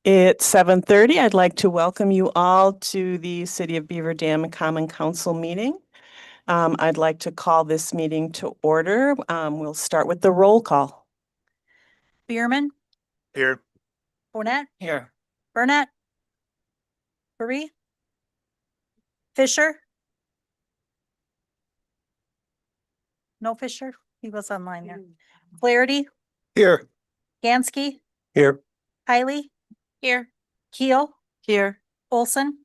It's 7:30. I'd like to welcome you all to the City of Beaver Dam Common Council meeting. I'd like to call this meeting to order. We'll start with the roll call. Bierman, Here. Fournette, Here. Burnett, Marie, Fisher. No Fisher, he was online there. Flaherty, Here. Gansky, Here. Hiley, here. Keel, Here. Olson,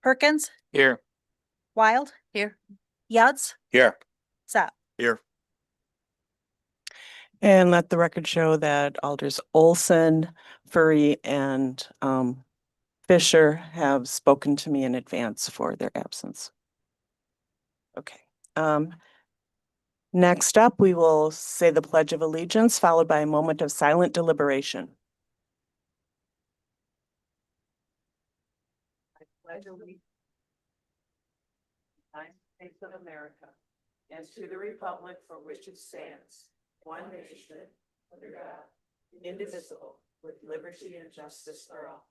Perkins, Here. Wild, here. Yutz, Here. Sapp. Here. And let the record show that Alders Olson, Furry, and Fisher have spoken to me in advance for their absence. Okay. Next up, we will say the Pledge of Allegiance, followed by a moment of silent deliberation. I pledge allegiance to the United States of America and to the republic for which it stands, one nation, under God, indivisible, with liberty and justice for all.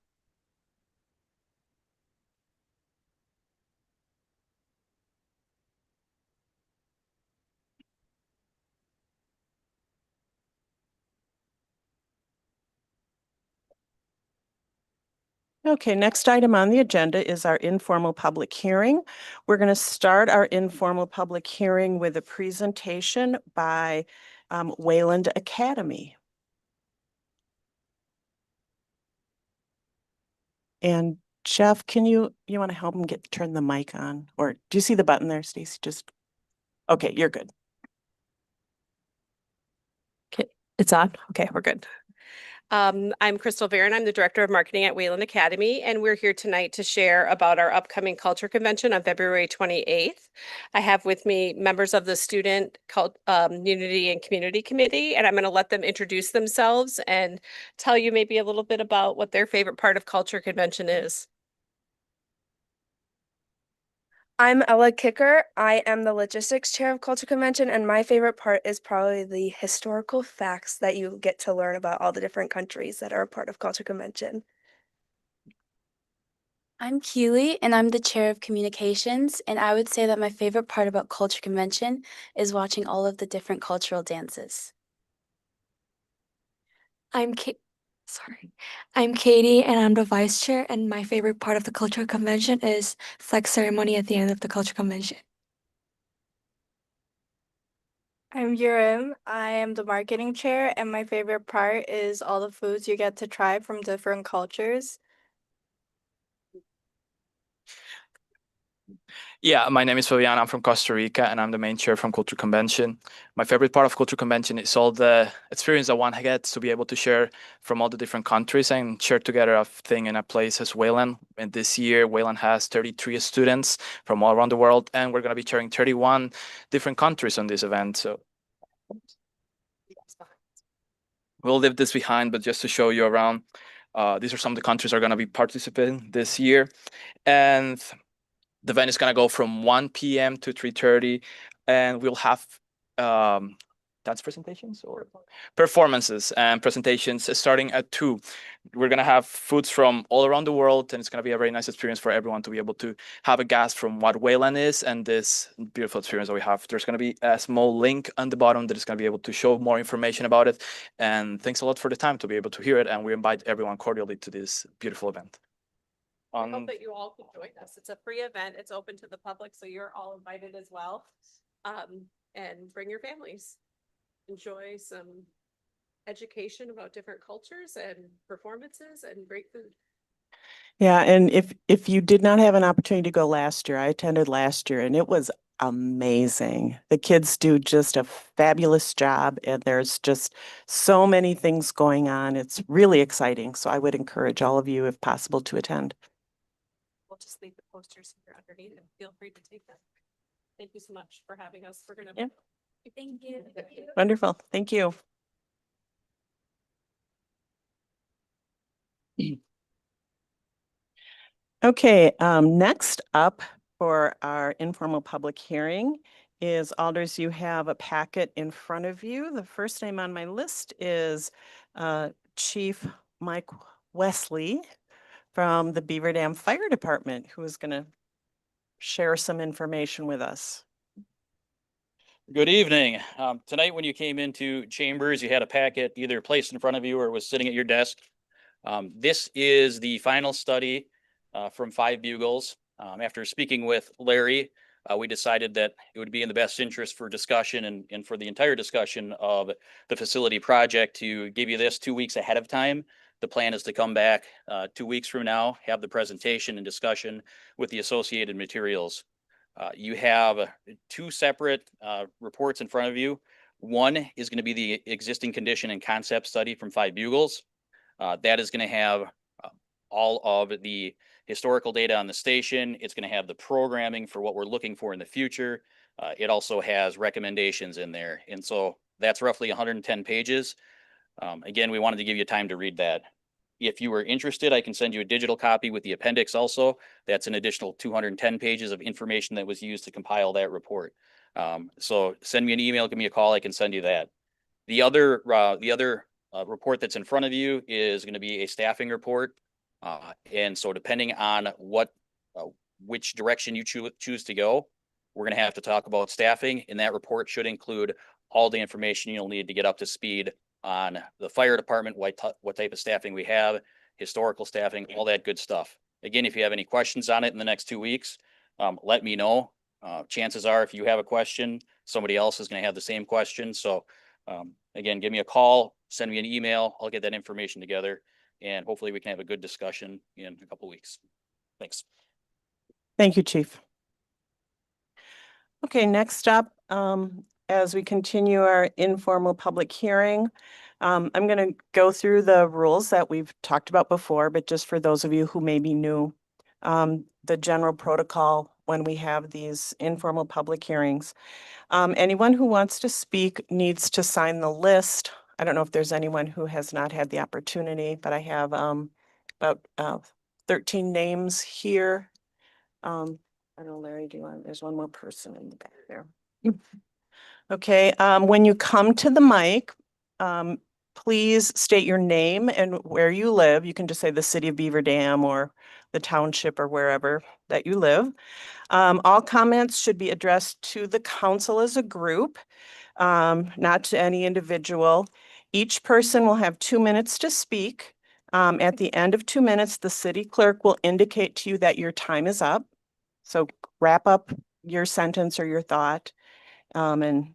Okay, next item on the agenda is our informal public hearing. We're going to start our informal public hearing with a presentation by Wayland Academy. And Jeff, you want to help him turn the mic on? Or do you see the button there, Stacy? Okay, you're good. Okay, it's on. Okay, we're good. I'm Crystal Barron. I'm the Director of Marketing at Wayland Academy, and we're here tonight to share about our upcoming Culture Convention on February 28th. I have with me members of the Student Unity and Community Committee, and I'm going to let them introduce themselves and tell you maybe a little bit about what their favorite part of Culture Convention is. I'm Ella Kicker. I am the logistics chair of Culture Convention, and my favorite part is probably the historical facts that you get to learn about all the different countries that are a part of Culture Convention. I'm Keely, and I'm the chair of communications, and I would say that my favorite part about Culture Convention is watching all of the different cultural dances. I'm Katie, and I'm the vice chair, and my favorite part of the cultural convention is flag ceremony at the end of the cultural convention. I'm Yurim. I am the marketing chair, and my favorite part is all the foods you get to try from different cultures. Yeah, my name is Fabiana. I'm from Costa Rica, and I'm the main chair from Culture Convention. My favorite part of Culture Convention is all the experience that one gets to be able to share from all the different countries and share together a thing in a place as Wayland. And this year, Wayland has 33 students from all around the world, and we're going to be sharing 31 different countries on this event. So we'll leave this behind, but just to show you around, these are some of the countries that are going to be participating this year. And the event is going to go from 1 p.m. to 3:30, and we'll have dance presentations or performances and presentations starting at 2. We're going to have foods from all around the world, and it's going to be a very nice experience for everyone to be able to have a gasp from what Wayland is and this beautiful experience that we have. There's going to be a small link on the bottom that is going to be able to show more information about it. And thanks a lot for the time to be able to hear it, and we invite everyone cordially to this beautiful event. I hope that you all can join us. It's a free event. It's open to the public, so you're all invited as well. And bring your families. Enjoy some education about different cultures and performances and great food. Yeah, and if you did not have an opportunity to go last year, I attended last year, and it was amazing. The kids do just a fabulous job, and there's just so many things going on. It's really exciting. So I would encourage all of you, if possible, to attend. We'll just leave the posters here underneath and feel free to take them. Thank you so much for having us. We're gonna. Yeah. Thank you. Wonderful. Thank you. Okay, next up for our informal public hearing is Alders. You have a packet in front of you. The first name on my list is Chief Mike Wesley from the Beaver Dam Fire Department, who is going to share some information with us. Good evening. Tonight, when you came into chambers, you had a packet either placed in front of you or was sitting at your desk. This is the final study from Five Bugles. After speaking with Larry, we decided that it would be in the best interest for discussion and for the entire discussion of the facility project to give you this 2 weeks ahead of time. The plan is to come back 2 weeks from now, have the presentation and discussion with the associated materials. You have two separate reports in front of you. One is going to be the existing condition and concept study from Five Bugles. That is going to have all of the historical data on the station. It's going to have the programming for what we're looking for in the future. It also has recommendations in there. And so that's roughly 110 pages. Again, we wanted to give you time to read that. If you were interested, I can send you a digital copy with the appendix also. That's an additional 210 pages of information that was used to compile that report. So send me an email, give me a call, I can send you that. The other report that's in front of you is going to be a staffing report. And so depending on which direction you choose to go, we're going to have to talk about staffing, and that report should include all the information you'll need to get up to speed on the fire department, what type of staffing we have, historical staffing, all that good stuff. Again, if you have any questions on it in the next 2 weeks, let me know. Chances are, if you have a question, somebody else is going to have the same question. So again, give me a call, send me an email. I'll get that information together, and hopefully we can have a good discussion in a couple weeks. Thanks. Thank you, Chief. Okay, next up, as we continue our informal public hearing, I'm going to go through the rules that we've talked about before, but just for those of you who may be new, the general protocol when we have these informal public hearings. Anyone who wants to speak needs to sign the list. I don't know if there's anyone who has not had the opportunity, but I have about 13 names here. I don't know, Larry, there's one more person in the back there. Okay, when you come to the mic, please state your name and where you live. You can just say the city of Beaver Dam or the township or wherever that you live. All comments should be addressed to the council as a group, not to any individual. Each person will have 2 minutes to speak. At the end of 2 minutes, the city clerk will indicate to you that your time is up. So wrap up your sentence or your thought and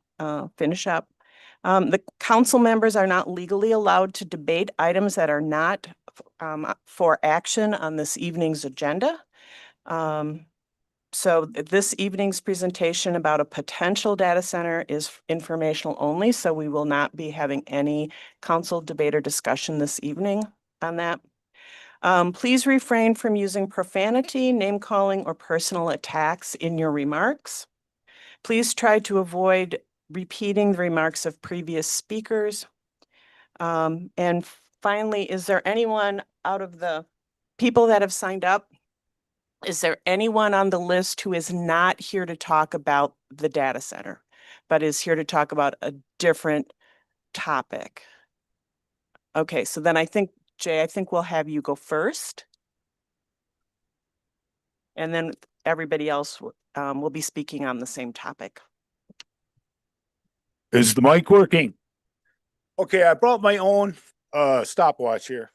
finish up. The council members are not legally allowed to debate items that are not for action on this evening's agenda. So this evening's presentation about a potential data center is informational only, so we will not be having any council debate or discussion this evening on that. Please refrain from using profanity, name calling, or personal attacks in your remarks. Please try to avoid repeating the remarks of previous speakers. And finally, is there anyone out of the people that have signed up? Is there anyone on the list who is not here to talk about the data center, but is here to talk about a different topic? Okay, so then I think, Jay, we'll have you go first. And then everybody else will be speaking on the same topic. Is the mic working? Okay, I brought my own stopwatch here.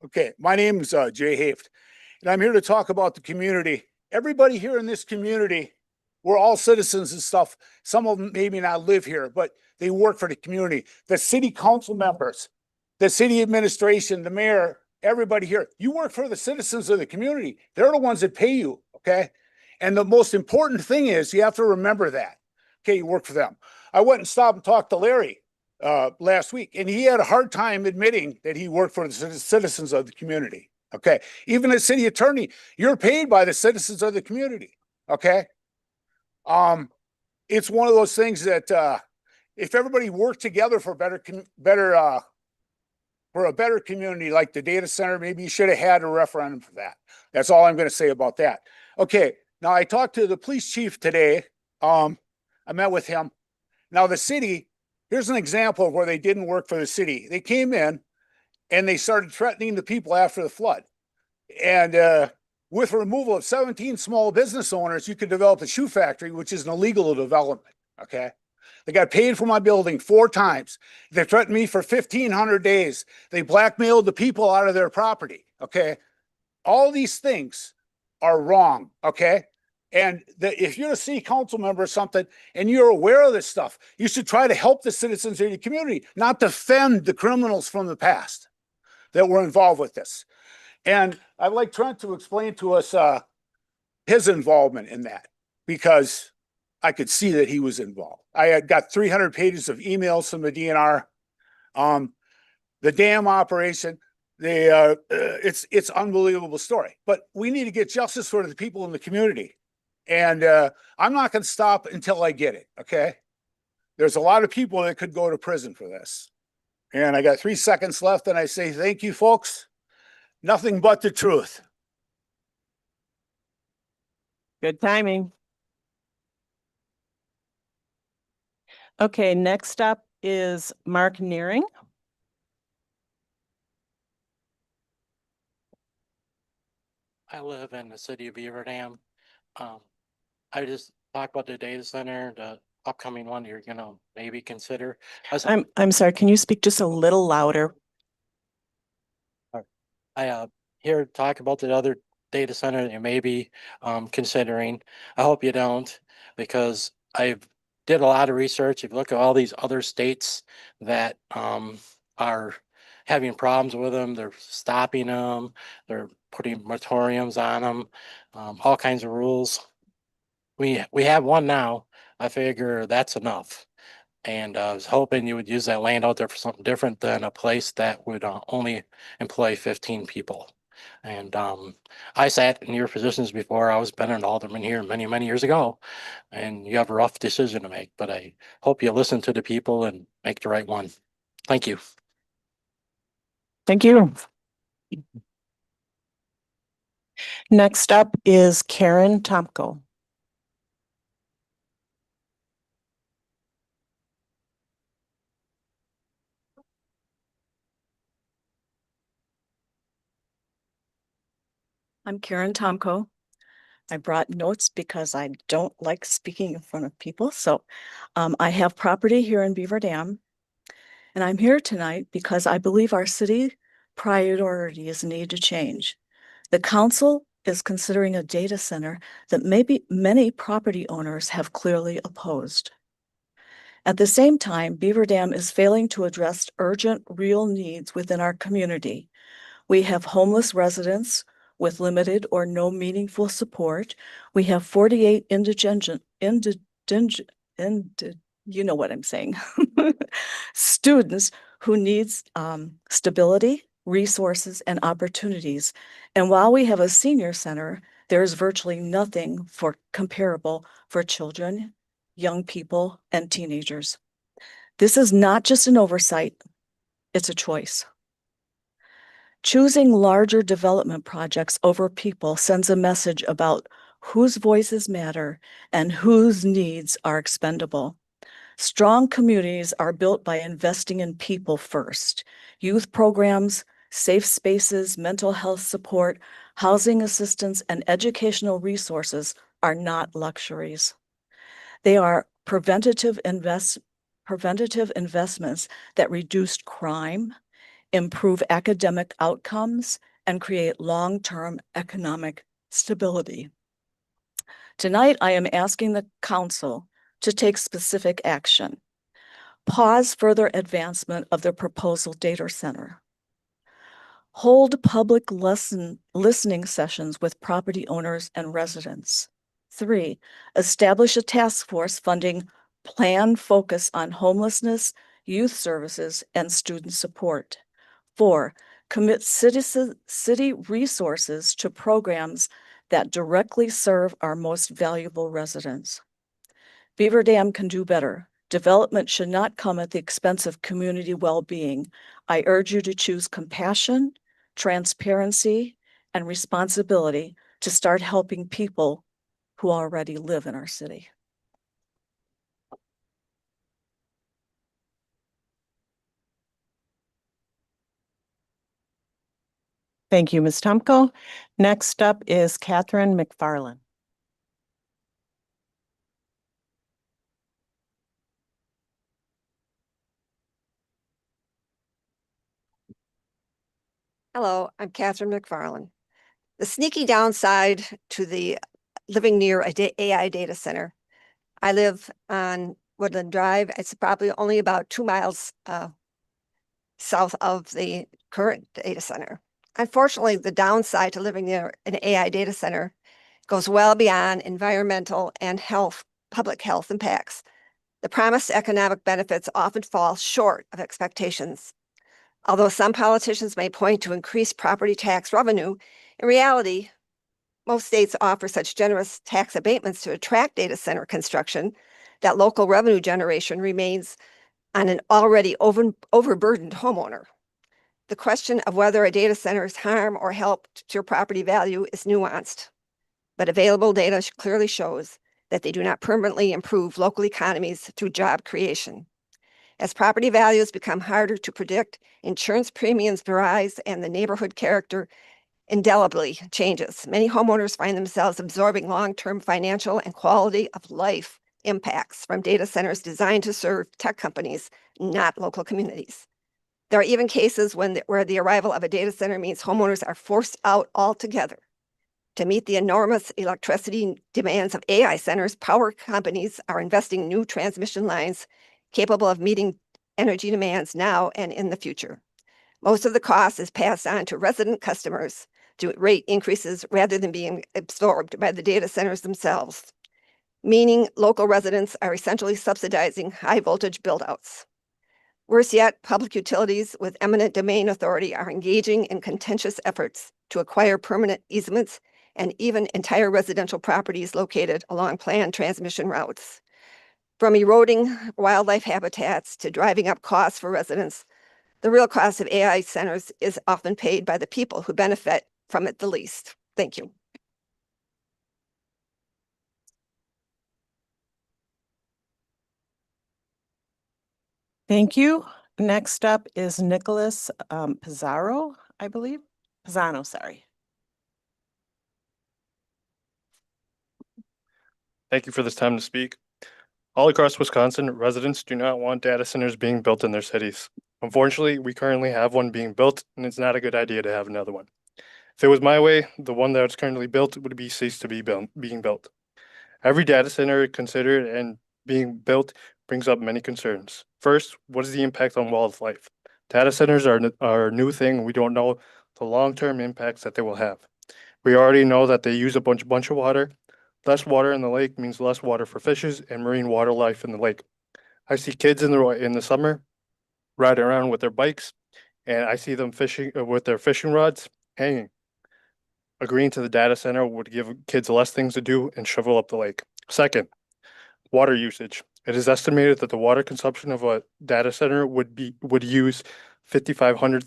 Okay, my name is Jay Haft, and I'm here to talk about the community. Everybody here in this community, we're all citizens and stuff. Some of them maybe not live here, but they work for the community. The city council members, the city administration, the mayor, everybody here, you work for the citizens of the community. They're the ones that pay you, okay? And the most important thing is you have to remember that. Okay, you work for them. I went and stopped and talked to Larry last week, and he had a hard time admitting that he worked for the citizens of the community. Okay, even as city attorney, you're paid by the citizens of the community. Okay, it's one of those things that if everybody worked together for a better community like the data center, maybe you should have had a referendum for that. That's all I'm going to say about that. Okay, now I talked to the police chief today. I met with him. Now the city Here's an example of where they didn't work for the city. They came in and they started threatening the people after the flood. And with removal of 17 small business owners, you could develop a shoe factory, which is an illegal development. Okay. They got paid for my building 4 times. They threatened me for 1,500 days. They blackmailed the people out of their property. Okay. All these things are wrong. Okay. And if you're a city council member or something and you're aware of this stuff, you should try to help the citizens of your community, not defend the criminals from the past that were involved with this. And I'd like Trent to explain to us his involvement in that, because I could see that he was involved. I had got 300 pages of emails from the DNR. The dam operation, it's unbelievable story. But we need to get justice for the people in the community. And I'm not going to stop until I get it, okay? There's a lot of people that could go to prison for this. And I got 3 seconds left, and I say thank you, folks. Nothing but the truth. Good timing. Okay, next up is Mark Nearing. I live in the city of Beaver Dam. I just talk about the data center, the upcoming one you're gonna maybe consider. I'm sorry, can you speak just a little louder? I here talk about the other data center that you may be considering. I hope you don't, because I did a lot of research. If you look at all these other states that are having problems with them, they're stopping them, they're putting moratoriums on them, all kinds of rules. We have one now. I figure that's enough. And I was hoping you would use that land out there for something different than a place that would only employ 15 people. And I sat in your positions before. I was been an alderman here many, many years ago, and you have a rough decision to make, but I hope you listen to the people and make the right one. Thank you. Thank you. Next up is Karen Tomko. I'm Karen Tomko. I brought notes because I don't like speaking in front of people. So I have property here in Beaver Dam. And I'm here tonight because I believe our city priorities need to change. The council is considering a data center that maybe many property owners have clearly opposed. At the same time, Beaver Dam is failing to address urgent, real needs within our community. We have homeless residents with limited or no meaningful support. We have 48 you know what I'm saying, students who needs stability, resources, and opportunities. And while we have a senior center, there is virtually nothing comparable for children, young people, and teenagers. This is not just an oversight, it's a choice. Choosing larger development projects over people sends a message about whose voices matter and whose needs are expendable. Strong communities are built by investing in people first. Youth programs, safe spaces, mental health support, housing assistance, and educational resources are not luxuries. They are preventative investments that reduce crime, improve academic outcomes, and create long-term economic stability. Tonight, I am asking the council to take specific action. Pause further advancement of the proposal data center. Hold public listening sessions with property owners and residents. 3, establish a task force funding plan focus on homelessness, youth services, and student support. 4, commit city resources to programs that directly serve our most valuable residents. Beaver Dam can do better. Development should not come at the expense of community well-being. I urge you to choose compassion, transparency, and responsibility to start helping people who already live in our city. Thank you, Ms. Tomko. Next up is Catherine McFarland. Hello, I'm Catherine McFarland. The sneaky downside to the living near a AI data center. I live on Woodland Drive. It's probably only about 2 miles south of the current data center. Unfortunately, the downside to living near an AI data center goes well beyond environmental and public health impacts. The promised economic benefits often fall short of expectations. Although some politicians may point to increased property tax revenue, in reality, most states offer such generous tax abatements to attract data center construction that local revenue generation remains on an already overburdened homeowner. The question of whether a data center's harm or help to your property value is nuanced, but available data clearly shows that they do not permanently improve local economies through job creation. As property values become harder to predict, insurance premiums rise and the neighborhood character indelibly changes. Many homeowners find themselves absorbing long-term financial and quality of life impacts from data centers designed to serve tech companies, not local communities. There are even cases where the arrival of a data center means homeowners are forced out altogether. To meet the enormous electricity demands of AI centers, power companies are investing new transmission lines capable of meeting energy demands now and in the future. Most of the cost is passed on to resident customers through rate increases rather than being absorbed by the data centers themselves, meaning local residents are essentially subsidizing high voltage buildouts. Worse yet, public utilities with eminent domain authority are engaging in contentious efforts to acquire permanent easements and even entire residential properties located along planned transmission routes. From eroding wildlife habitats to driving up costs for residents, the real cost of AI centers is often paid by the people who benefit from it the least. Thank you. Thank you. Next up is Nicholas Pizarro, I believe. Pisano, sorry. Thank you for this time to speak. All across Wisconsin, residents do not want data centers being built in their cities. Unfortunately, we currently have one being built, and it's not a good idea to have another one. If it was my way, the one that's currently built would be ceased to be being built. Every data center considered and being built brings up many concerns. First, what is the impact on wildlife? Data centers are a new thing. We don't know the long-term impacts that they will have. We already know that they use a bunch of water. Less water in the lake means less water for fishes and marine wildlife in the lake. I see kids in the summer riding around with their bikes, and I see them fishing with their fishing rods hanging. Agreeing to the data center would give kids less things to do and shovel up the lake. Second, water usage. It is estimated that the water consumption of a data center would use 5,500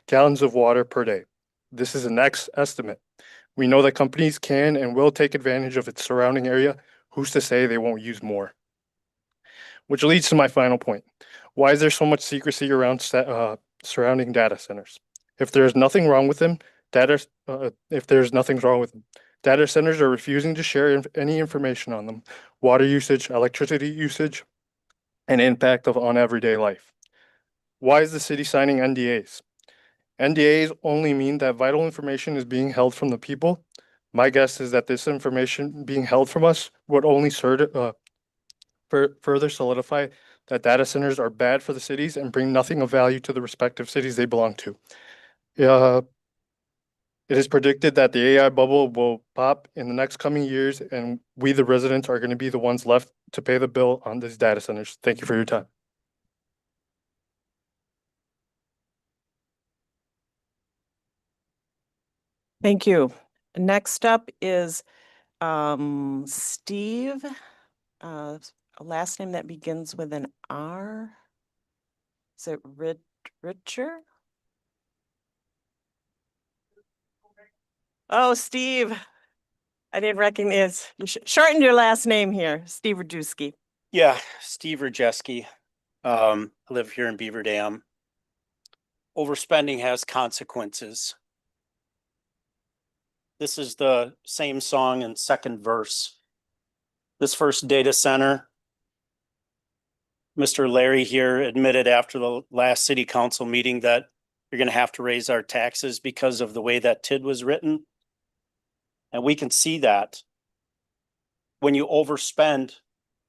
gallons of water per day. This is an estimate. We know that companies can and will take advantage of its surrounding area. Who's to say they won't use more? Which leads to my final point. Why is there so much secrecy around surrounding data centers? If there's nothing wrong with them, data centers are refusing to share any information on them, water usage, electricity usage, and impact on everyday life. Why is the city signing NDAs? NDAs only mean that vital information is being held from the people. My guess is that this information being held from us would only further solidify that data centers are bad for the cities and bring nothing of value to the respective cities they belong to. It is predicted that the AI bubble will pop in the next coming years, and we, the residents, are going to be the ones left to pay the bill on these data centers. Thank you for your time. Thank you. Next up is Steve, a last name that begins with an R. Is it Richer? Oh, Steve. I didn't recognize. You shortened your last name here, Steve Rajewski. Yeah, Steve Rajewski. I live here in Beaver Dam. overspending has consequences. This is the same song in second verse. This first data center, Mr. Larry here admitted after the last city council meeting that you're going to have to raise our taxes because of the way that TID was written. And we can see that when you overspend,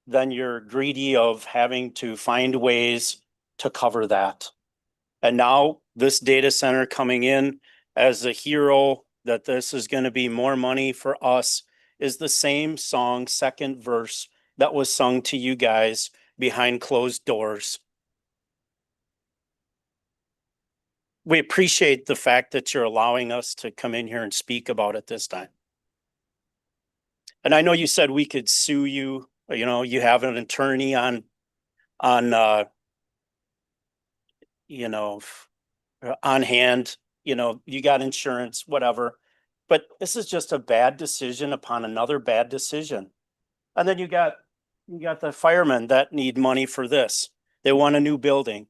then you're greedy of having to find ways to cover that. And now this data center coming in as a hero, that this is going to be more money for us, is the same song, second verse, that was sung to you guys behind closed doors. We appreciate the fact that you're allowing us to come in here and speak about it this time. And I know you said we could sue you, you know, you have an attorney on hand, you know, you got insurance, whatever. But this is just a bad decision upon another bad decision. And then you got the firemen that need money for this. They want a new building.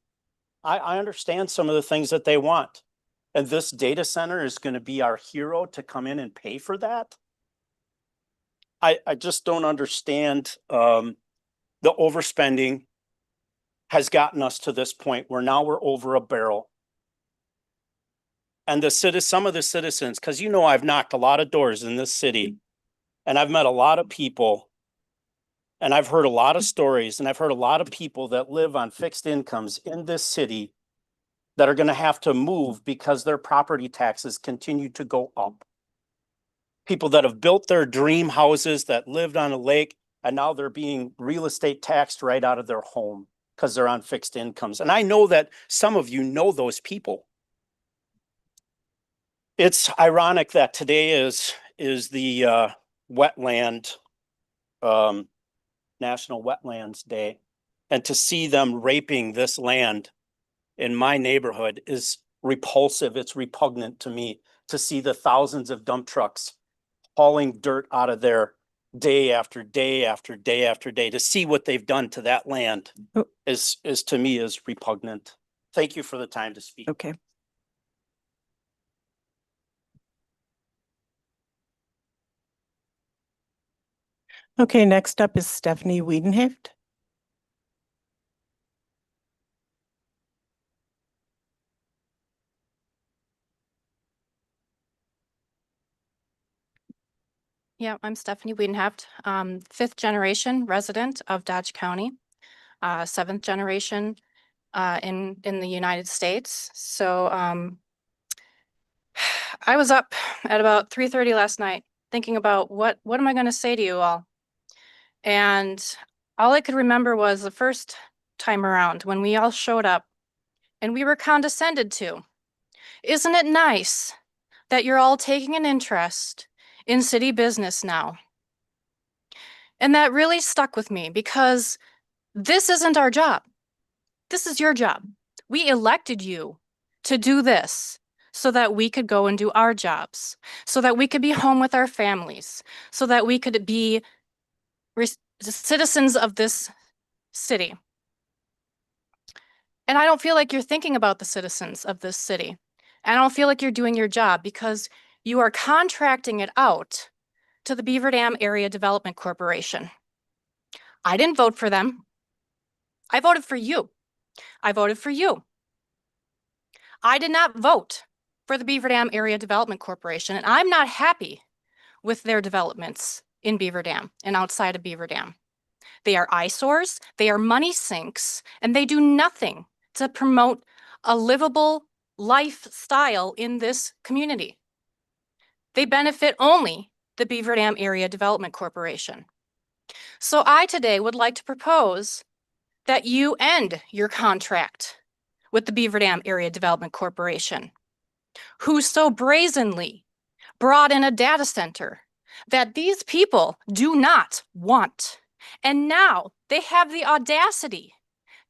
I understand some of the things that they want. And this data center is going to be our hero to come in and pay for that. I just don't understand. The overspending has gotten us to this point where now we're over a barrel. And some of the citizens, because you know I've knocked a lot of doors in this city, and I've met a lot of people, and I've heard a lot of stories, and I've heard a lot of people that live on fixed incomes in this city that are going to have to move because their property taxes continue to go up. People that have built their dream houses, that lived on a lake, and now they're being real estate taxed right out of their home because they're on fixed incomes. And I know that some of you know those people. It's ironic that today is the wetland, National Wetlands Day. And to see them raping this land in my neighborhood is repulsive. It's repugnant to me to see the thousands of dump trucks hauling dirt out of there day after day after day after day. To see what they've done to that land is to me is repugnant. Thank you for the time to speak. Okay. Okay, next up is Stephanie Wiedenheft. Yeah, I'm Stephanie Wiedenheft, fifth generation resident of Dodge County, seventh generation in the United States. So I was up at about 3:30 last night thinking about what am I going to say to you all? And all I could remember was the first time around when we all showed up and we were condescended to. Isn't it nice that you're all taking an interest in city business now? And that really stuck with me because this isn't our job. This is your job. We elected you to do this so that we could go and do our jobs, so that we could be home with our families, so that we could be citizens of this city. And I don't feel like you're thinking about the citizens of this city. I don't feel like you're doing your job because you are contracting it out to the Beaver Dam Area Development Corporation. I didn't vote for them. I voted for you. I voted for you. I did not vote for the Beaver Dam Area Development Corporation, and I'm not happy with their developments in Beaver Dam and outside of Beaver Dam. They are eyesores, they are money sinks, and they do nothing to promote a livable lifestyle in this community. They benefit only the Beaver Dam Area Development Corporation. So I today would like to propose that you end your contract with the Beaver Dam Area Development Corporation, who so brazenly brought in a data center that these people do not want. And now they have the audacity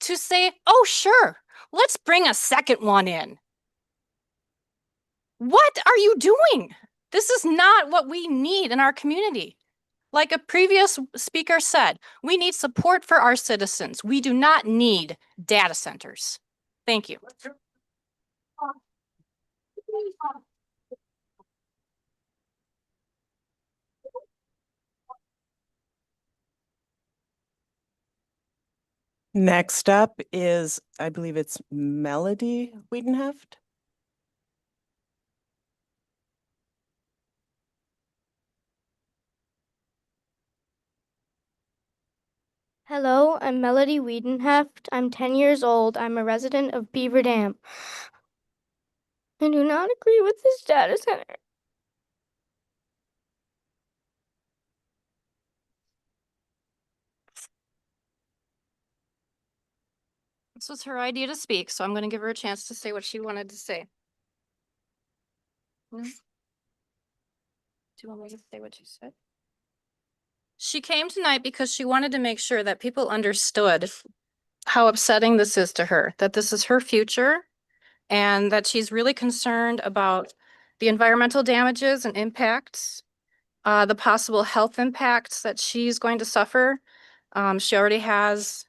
to say, oh, sure, let's bring a second one in. What are you doing? This is not what we need in our community. Like a previous speaker said, we need support for our citizens. We do not need data centers. Thank you. Next up is, I believe it's Melody Wiedenheft. Hello, I'm Melody Wiedenheft. I'm 10 years old. I'm a resident of Beaver Dam. I do not agree with this data center. This was her idea to speak, so I'm going to give her a chance to say what she wanted to say. No? Do you want me to say what she said? She came tonight because she wanted to make sure that people understood how upsetting this is to her, that this is her future, and that she's really concerned about the environmental damages and impacts, the possible health impacts that she's going to suffer. She already has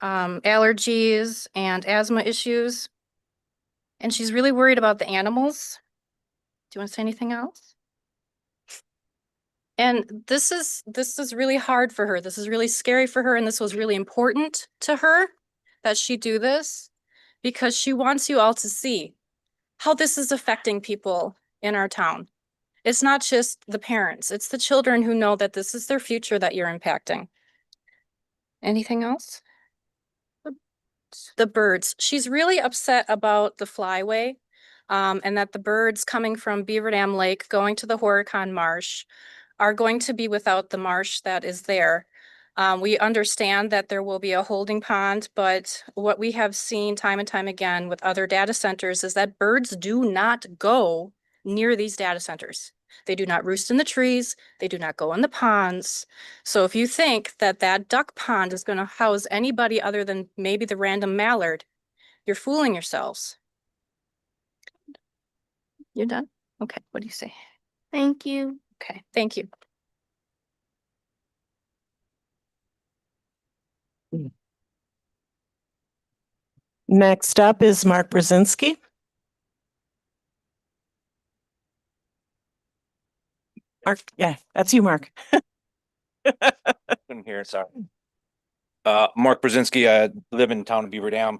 allergies and asthma issues, and she's really worried about the animals. Do you want to say anything else? And this is really hard for her. This is really scary for her, and this was really important to her that she do this because she wants you all to see how this is affecting people in our town. It's not just the parents, it's the children who know that this is their future that you're impacting. Anything else? The birds. She's really upset about the flyway, and that the birds coming from Beaver Dam Lake going to the Horicon Marsh are going to be without the marsh that is there. We understand that there will be a holding pond, but what we have seen time and time again with other data centers is that birds do not go near these data centers. They do not roost in the trees. They do not go in the ponds. So if you think that that duck pond is going to house anybody other than maybe the random mallard, you're fooling yourselves. You're done? Okay, what do you say? Thank you. Okay, thank you. Next up is Mark Brzezinski. Mark, yeah, that's you, Mark. I'm here, sorry. Mark Brzezinski, I live in town of Beaver Dam.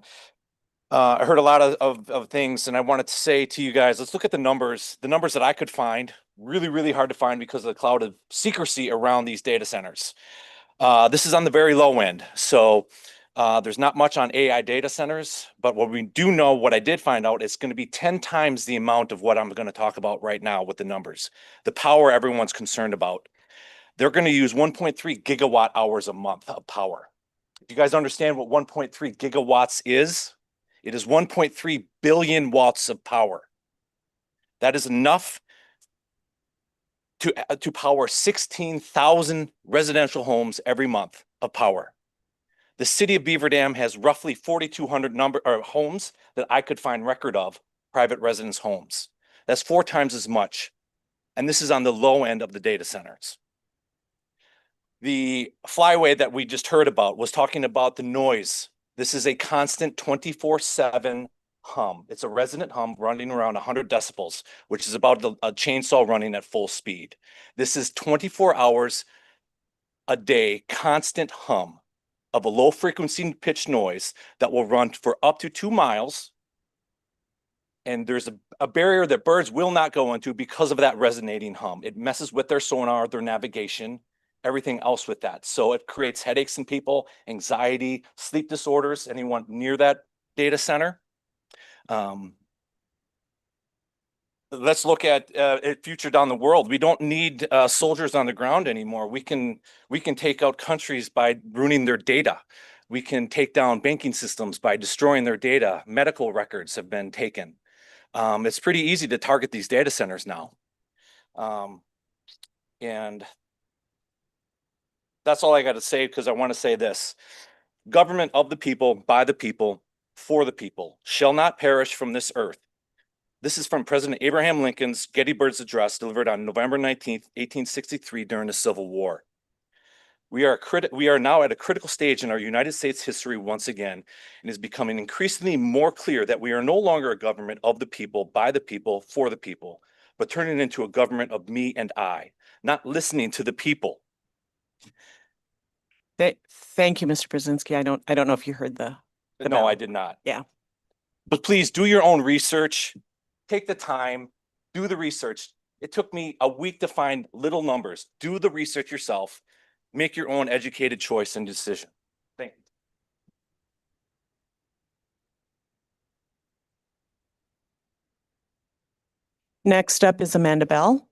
I heard a lot of things, and I wanted to say to you guys, let's look at the numbers that I could find. Really hard to find because of the cloud of secrecy around these data centers. This is on the very low end. So there's not much on AI data centers, but what we do know, what I did find out, it's going to be 10 times the amount of what I'm going to talk about right now with the numbers. The power everyone's concerned about. They're going to use 1.3 gigawatt hours a month of power. Do you guys understand what 1.3 gigawatts is? It is 1.3 billion watts of power. That is enough to power 16,000 residential homes every month of power. The city of Beaver Dam has roughly 4,200 homes that I could find record of, private residence homes. That's 4 times as much. And this is on the low end of the data centers. The flyway that we just heard about was talking about the noise. This is a constant 24/7 hum. It's a resonant hum running around 100 decibels, which is about a chainsaw running at full speed. This is 24 hours a day, constant hum of a low frequency pitch noise that will run for up to 2 miles. And there's a barrier that birds will not go into because of that resonating hum. It messes with their sonar, their navigation, everything else with that. So it creates headaches in people, anxiety, sleep disorders, anyone near that data center. Let's look at future down the world. We don't need soldiers on the ground anymore. We can take out countries by ruining their data. We can take down banking systems by destroying their data. Medical records have been taken. It's pretty easy to target these data centers now. And that's all I got to say, because I want to say this. Government of the people, by the people, for the people, shall not perish from this earth. This is from President Abraham Lincoln's Gettysburg Address, delivered on November 19th, 1863, during the Civil War. We are now at a critical stage in our United States history once again, and it is becoming increasingly more clear that we are no longer a government of the people, by the people, for the people, but turning into a government of me and I, not listening to the people. Thank you, Mr. Brzezinski. I don't know if you heard the No, bell. I did not. Yeah. But please do your own research. Take the time, do the research. It took me a week to find little numbers. Do the research yourself. Make your own educated choice and decision. Thank you. Next up is Amanda Bell.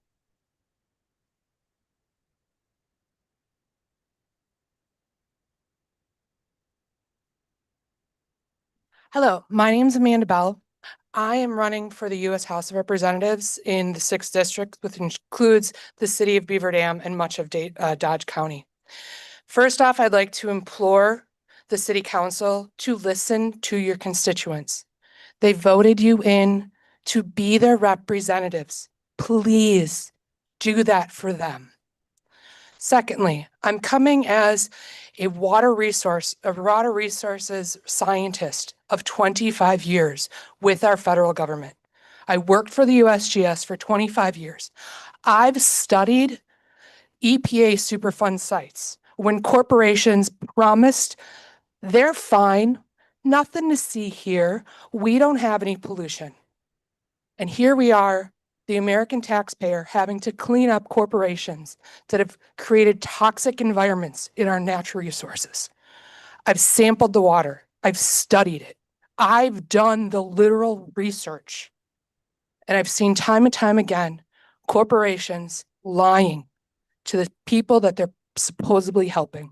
Hello, my name is Amanda Bell. I am running for the U.S. House of Representatives in the 6th District, which includes the city of Beaver Dam and much of Dodge County. First off, I'd like to implore the City Council to listen to your constituents. They voted you in to be their representatives. Please do that for them. Secondly, I'm coming as a water resources scientist of 25 years with our federal government. I worked for the USGS for 25 years. I've studied EPA Superfund sites when corporations promised they're fine, nothing to see here, we don't have any pollution. And here we are, the American taxpayer having to clean up corporations that have created toxic environments in our natural resources. I've sampled the water. I've studied it. I've done the literal research. And I've seen time and time again, corporations lying to the people that they're supposedly helping.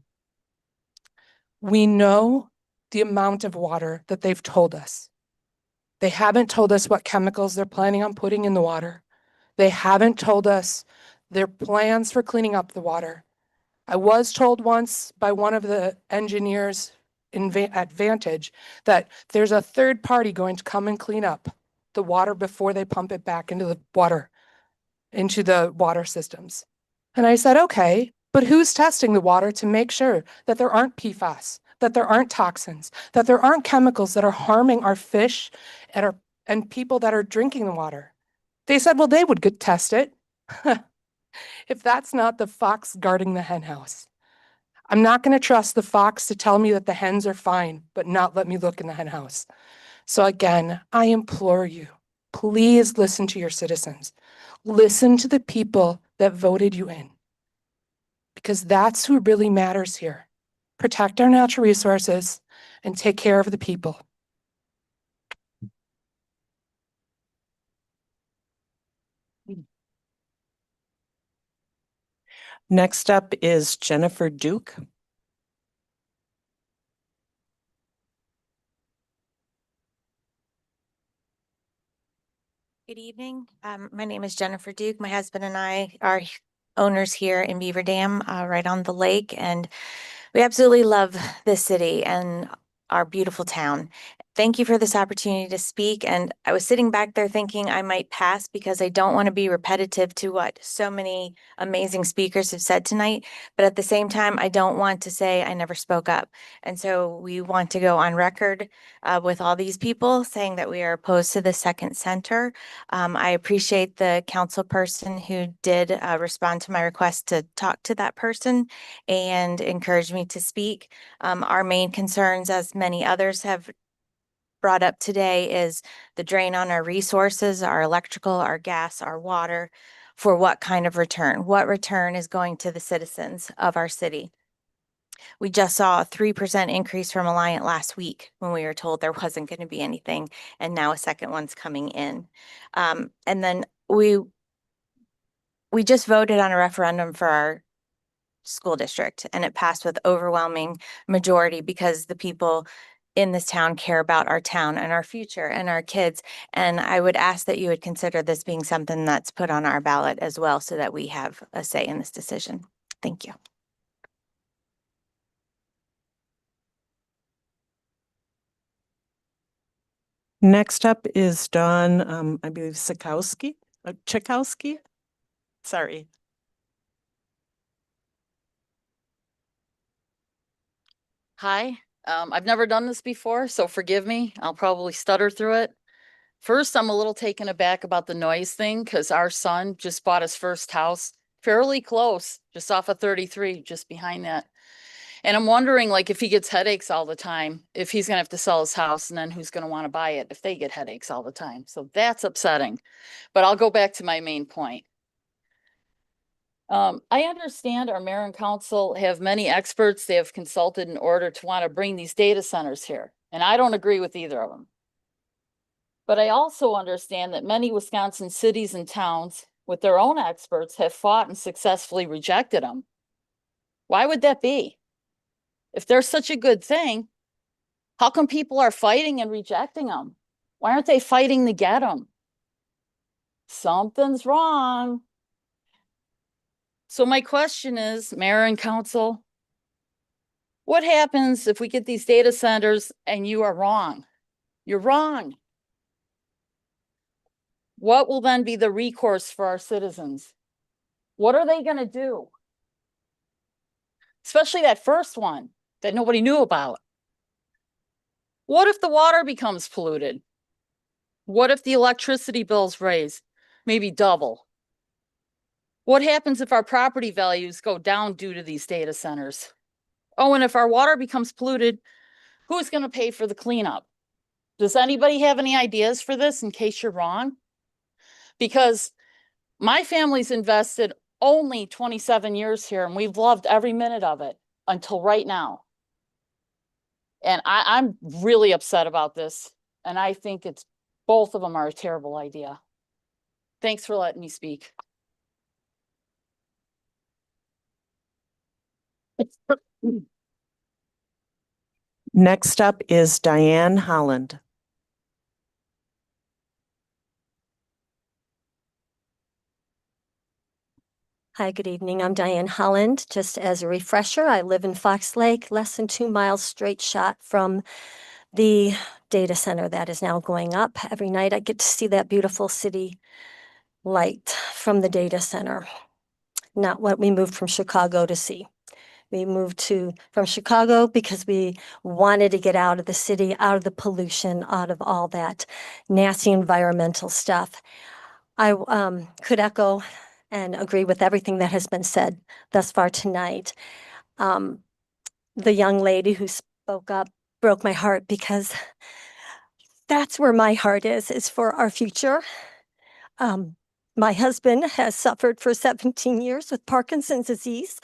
We know the amount of water that they've told us. They haven't told us what chemicals they're planning on putting in the water. They haven't told us their plans for cleaning up the water. I was told once by one of the engineers at Vantage that there's a third party going to come and clean up the water before they pump it back into the water systems. And I said, okay, but who's testing the water to make sure that there aren't PFAS, that there aren't toxins, that there aren't chemicals that are harming our fish and people that are drinking the water? They said, well, they would test it. If that's not the fox guarding the hen house. I'm not going to trust the fox to tell me that the hens are fine, but not let me look in the hen house. So again, I implore you, please listen to your citizens. Listen to the people that voted you in, because that's who really matters here. Protect our natural resources and take care of the people. Next up is Jennifer Duke. Good evening. My name is Jennifer Duke. My husband and I are owners here in Beaver Dam, right on the lake, and we absolutely love this city and our beautiful town. Thank you for this opportunity to speak. And I was sitting back there thinking I might pass because I don't want to be repetitive to what so many amazing speakers have said tonight. But at the same time, I don't want to say I never spoke up. And so we want to go on record with all these people saying that we are opposed to the second center. I appreciate the council person who did respond to my request to talk to that person and encourage me to speak. Our main concerns, as many others have brought up today, is the drain on our resources, our electrical, our gas, our water, for what kind of return? What return is going to the citizens of our city? We just saw a 3% increase from Alliant last week when we were told there wasn't going to be anything, and now a second one's coming in. And then we just voted on a referendum for our school district, and it passed with overwhelming majority because the people in this town care about our town and our future and our kids. And I would ask that you would consider this being something that's put on our ballot as well, so that we have a say in this decision. Thank you. Next up is Dawn, I believe Chakowski. Sorry. Hi, I've never done this before, so forgive me. I'll probably stutter through it. First, I'm a little taken aback about the noise thing because our son just bought his first house fairly close, just off of 33, just behind that. And I'm wondering, like, if he gets headaches all the time, if he's gonna have to sell his house, and then who's gonna want to buy it if they get headaches all the time. So that's upsetting. But I'll go back to my main point. I understand our mayor and council have many experts they have consulted in order to want to bring these data centers here, and I don't agree with either of them. But I also understand that many Wisconsin cities and towns with their own experts have fought and successfully rejected them. Why would that be? If they're such a good thing, how come people are fighting and rejecting them? Why aren't they fighting to get them? Something's wrong. So my question is, mayor and council, what happens if we get these data centers and you are wrong? You're wrong. What will then be the recourse for our citizens? What are they going to do? Especially that first one that nobody knew about. What if the water becomes polluted? What if the electricity bills raise, maybe double? What happens if our property values go down due to these data centers? Oh, and if our water becomes polluted, who's going to pay for the cleanup? Does anybody have any ideas for this in case you're wrong? Because my family's invested only 27 years here and we've loved every minute of it until right now. And I'm really upset about this. And I think both of them are a terrible idea. Thanks for letting me speak. Next up is Diane Holland. Hi, good evening. I'm Diane Holland. Just as a refresher, I live in Fox Lake, less than 2 miles straight shot from the data center that is now going up. Every night I get to see that beautiful city light from the data center. Not what we moved from Chicago to see. We moved from Chicago because we wanted to get out of the city, out of the pollution, out of all that nasty environmental stuff. I could echo and agree with everything that has been said thus far tonight. The young lady who spoke up broke my heart because that's where my heart is for our future. My husband has suffered for 17 years with Parkinson's disease,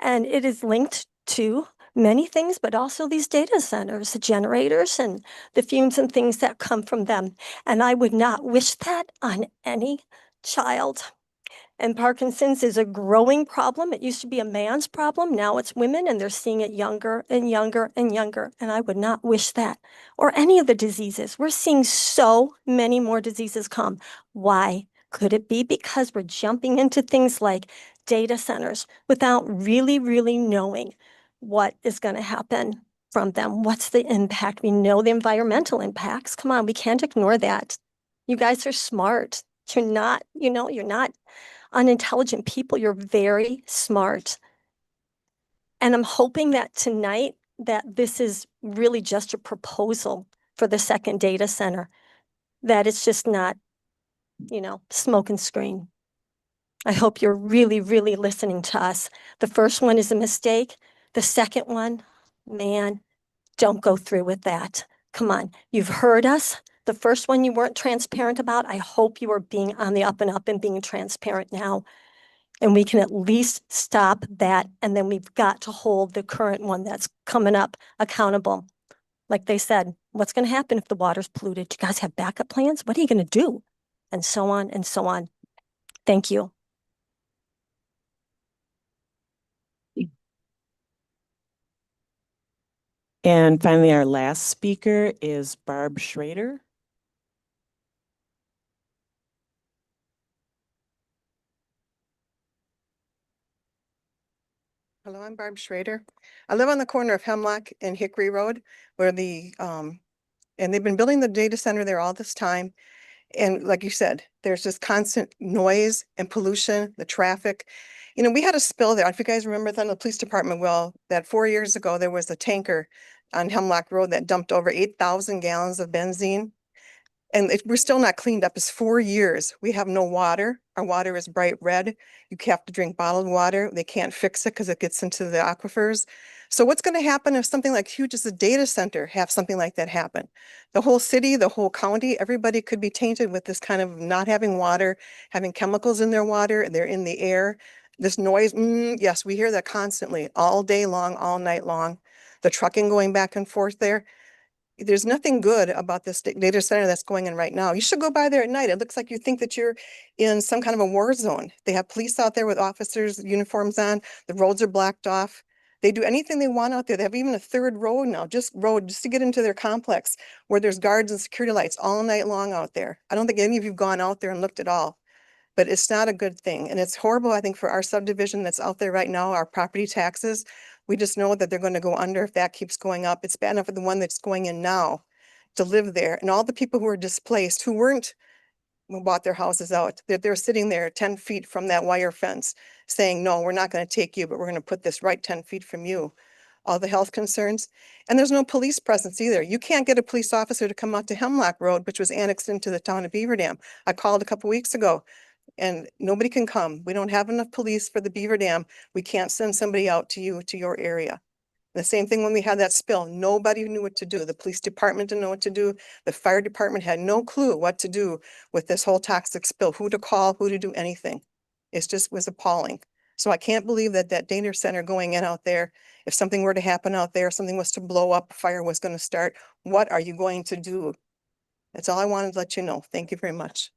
and it is linked to many things, but also these data centers, the generators and the fumes and things that come from them. And I would not wish that on any child. And Parkinson's is a growing problem. It used to be a man's problem. Now it's women, and they're seeing it younger and younger and younger. And I would not wish that, or any of the diseases. We're seeing so many more diseases come. Why? Could it be because we're jumping into things like data centers without really, really knowing what is going to happen from them? What's the impact? We know the environmental impacts. Come on, we can't ignore that. You guys are smart. You're not, you're not unintelligent people. You're very smart. And I'm hoping that tonight that this is really just a proposal for the second data center, that it's just not, smoke and screen. I hope you're really, really listening to us. The first one is a mistake. The second one, man, don't go through with that. Come on, you've heard us. The first one you weren't transparent about. I hope you are being on the up and up and being transparent now. And we can at least stop that. And then we've got to hold the current one that's coming up accountable. Like they said, what's going to happen if the water's polluted? Do you guys have backup plans? What are you going to do? And so on and so on. Thank you. And finally, our last speaker is Barb Schrader. Hello, I'm Barb Schrader. I live on the corner of Hemlock and Hickory Road where and they've been building the data center there all this time. And like you said, there's just constant noise and pollution, the traffic. You know, we had a spill there. If you guys remember then the police department, well, that 4 years ago, there was a tanker on Hemlock Road that dumped over 8,000 gallons of benzene. And we're still not cleaned up. It's 4 years. We have no water. Our water is bright red. You have to drink bottled water. They can't fix it because it gets into the aquifers. So what's going to happen if something like huge as a data center have something like that happen? The whole city, the whole county, everybody could be tainted with this kind of not having water, having chemicals in their water, they're in the air. This noise, yes, we hear that constantly, all day long, all night long. The trucking going back and forth there. There's nothing good about this data center that's going in right now. You should go by there at night. It looks like you think that you're in some kind of a war zone. They have police out there with officers' uniforms on. The roads are blocked off. They do anything they want out there. They have even a third road now, just to get into their complex where there's guards and security lights all night long out there. I don't think any of you've gone out there and looked at all, but it's not a good thing. And it's horrible, I think, for our subdivision that's out there right now, our property taxes. We just know that they're going to go under if that keeps going up. It's bad enough for the one that's going in now to live there. And all the people who are displaced, who bought their houses out, they're sitting there 10 feet from that wire fence saying, no, we're not going to take you, but we're going to put this right 10 feet from you. All the health concerns. And there's no police presence either. You can't get a police officer to come out to Hemlock Road, which was annexed into the town of Beaver Dam. I called a couple weeks ago and nobody can come. We don't have enough police for the Beaver Dam. We can't send somebody out to you, to your area. The same thing when we had that spill, nobody knew what to do. The police department didn't know what to do. The fire department had no clue what to do with this whole toxic spill, who to call, who to do anything. It just was appalling. So I can't believe that that data center going in out there, if something were to happen out there, something was to blow up, fire was going to start, what are you going to do? That's all I wanted to let you know. Thank you very much.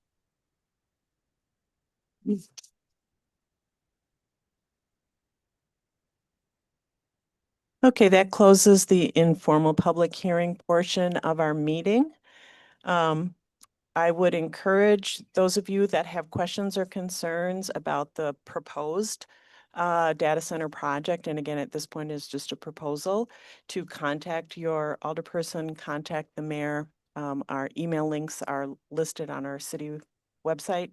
Okay, that closes the informal public hearing portion of our meeting. I would encourage those of you that have questions or concerns about the proposed data center project, and again, at this point is just a proposal, to contact your alderperson, contact the mayor. Our email links are listed on our city website.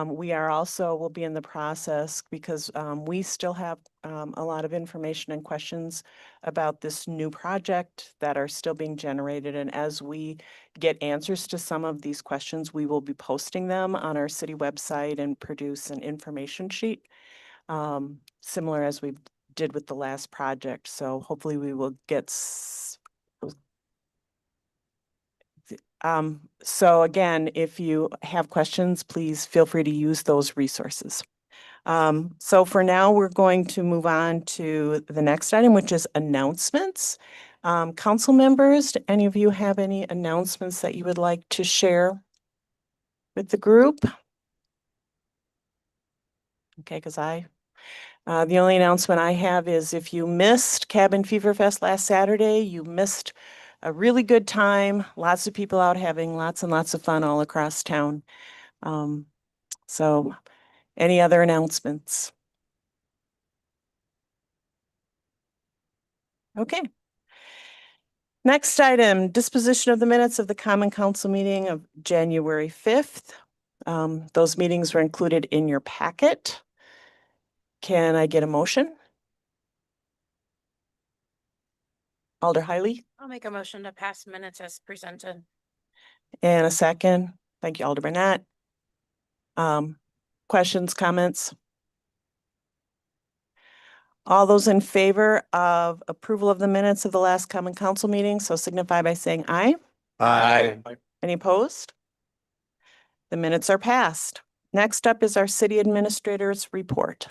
We are also, will be in the process because we still have a lot of information and questions about this new project that are still being generated. And as we get answers to some of these questions, we will be posting them on our city website and produce an information sheet, similar as we did with the last project. So hopefully we will get so again, if you have questions, please feel free to use those resources. So for now, we're going to move on to the next item, which is announcements. Council members, do any of you have any announcements that you would like to share with the group? Okay, because the only announcement I have is if you missed Cabin Fever Fest last Saturday, you missed a really good time. Lots of people out having lots and lots of fun all across town. So any other announcements? Okay. Next item, disposition of the minutes of the Common Council meeting of January 5th. Those meetings were included in your packet. Can I get a motion? Alder Hiley? I'll make a motion to pass minutes as presented. And a second. Thank you, Alder Burnett. Questions, comments? All those in favor of approval of the minutes of the last Common Council meeting, so signify by saying aye. Aye. Any opposed? The minutes are passed. Next up is our city administrator's report.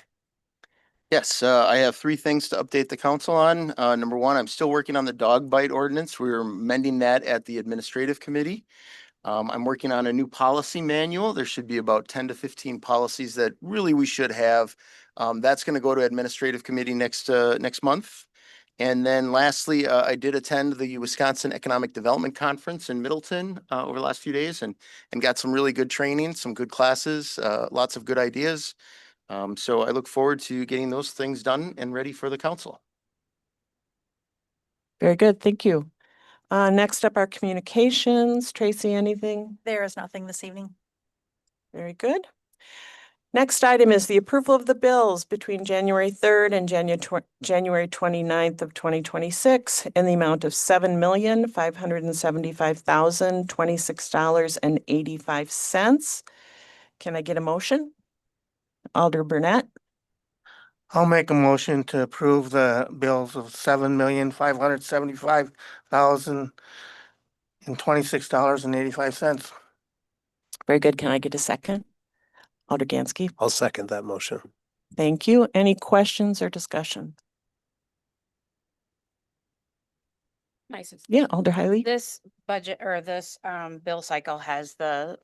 Yes, I have three things to update the council on. Number one, I'm still working on the dog bite ordinance. We're amending that at the administrative committee. I'm working on a new policy manual. There should be about 10 to 15 policies that really we should have. That's going to go to administrative committee next month. And then lastly, I did attend the Wisconsin Economic Development Conference in Middleton over the last few days and got some really good training, some good classes, lots of good ideas. So I look forward to getting those things done and ready for the council. Very good, thank you. Next up, our communications. Tracy, anything? There is nothing this evening. Very good. Next item is the approval of the bills between January 3rd and January 29th of 2026 in the amount of $7,575,026.85. Can I get a motion? Alder Burnett, I'll make a motion to approve the bills of $7,575,026.85. very good. Can I get a second? Alder Gansky, I'll second that motion. thank you. Any questions or discussion? Nice. Yeah, Alder Hiley. This budget or this bill cycle has the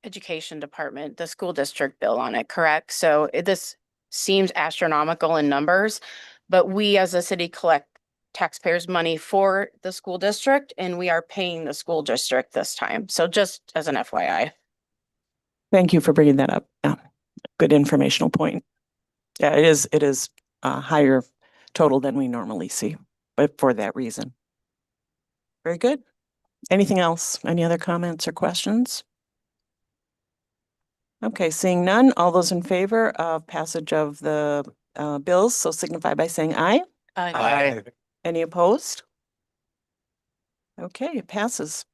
education department, the school district bill on it, correct? So this seems astronomical in numbers, but we as a city collect taxpayers' money for the school district and we are paying the school district this time. So just as an FYI. Thank you for bringing that up. Yeah, good informational point. Yeah, it is a higher total than we normally see, but for that reason. Very good. Anything else? Any other comments or questions? Okay, seeing none, all those in favor of passage of the bills, so signify by saying aye. Aye. Any opposed? Okay, it passes.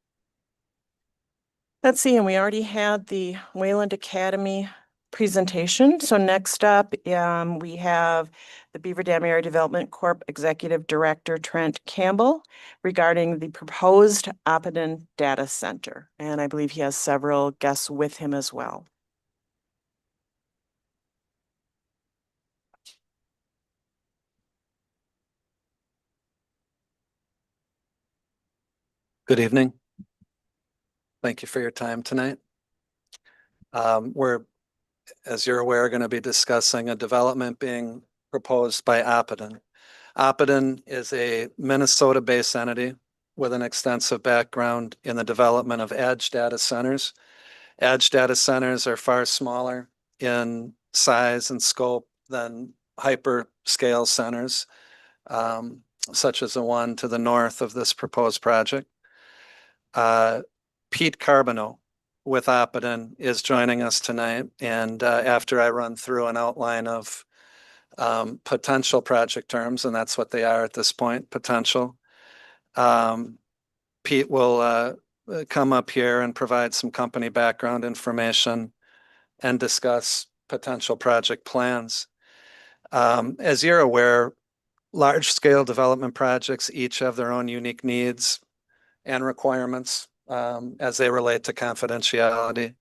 Let's see, and we already had the Wayland Academy presentation. So next up, we have the Beaver Dam Area Development Corp. Executive Director Trent Campbell regarding the proposed Appoden Data Center. And I believe he has several guests with him as well. Good evening. Thank you for your time tonight. We're, as you're aware, going to be discussing a development being proposed by Appoden. Appoden is a Minnesota-based entity with an extensive background in the development of edge data centers. Edge data centers are far smaller in size and scope than hyperscale centers, such as the one to the north of this proposed project. Pete Carbonneau with Appoden is joining us tonight. And after I run through an outline of potential project terms, and that's what they are at this point, potential, Pete will come up here and provide some company background information and discuss potential project plans. As you're aware, large-scale development projects each have their own unique needs and requirements as they relate to confidentiality.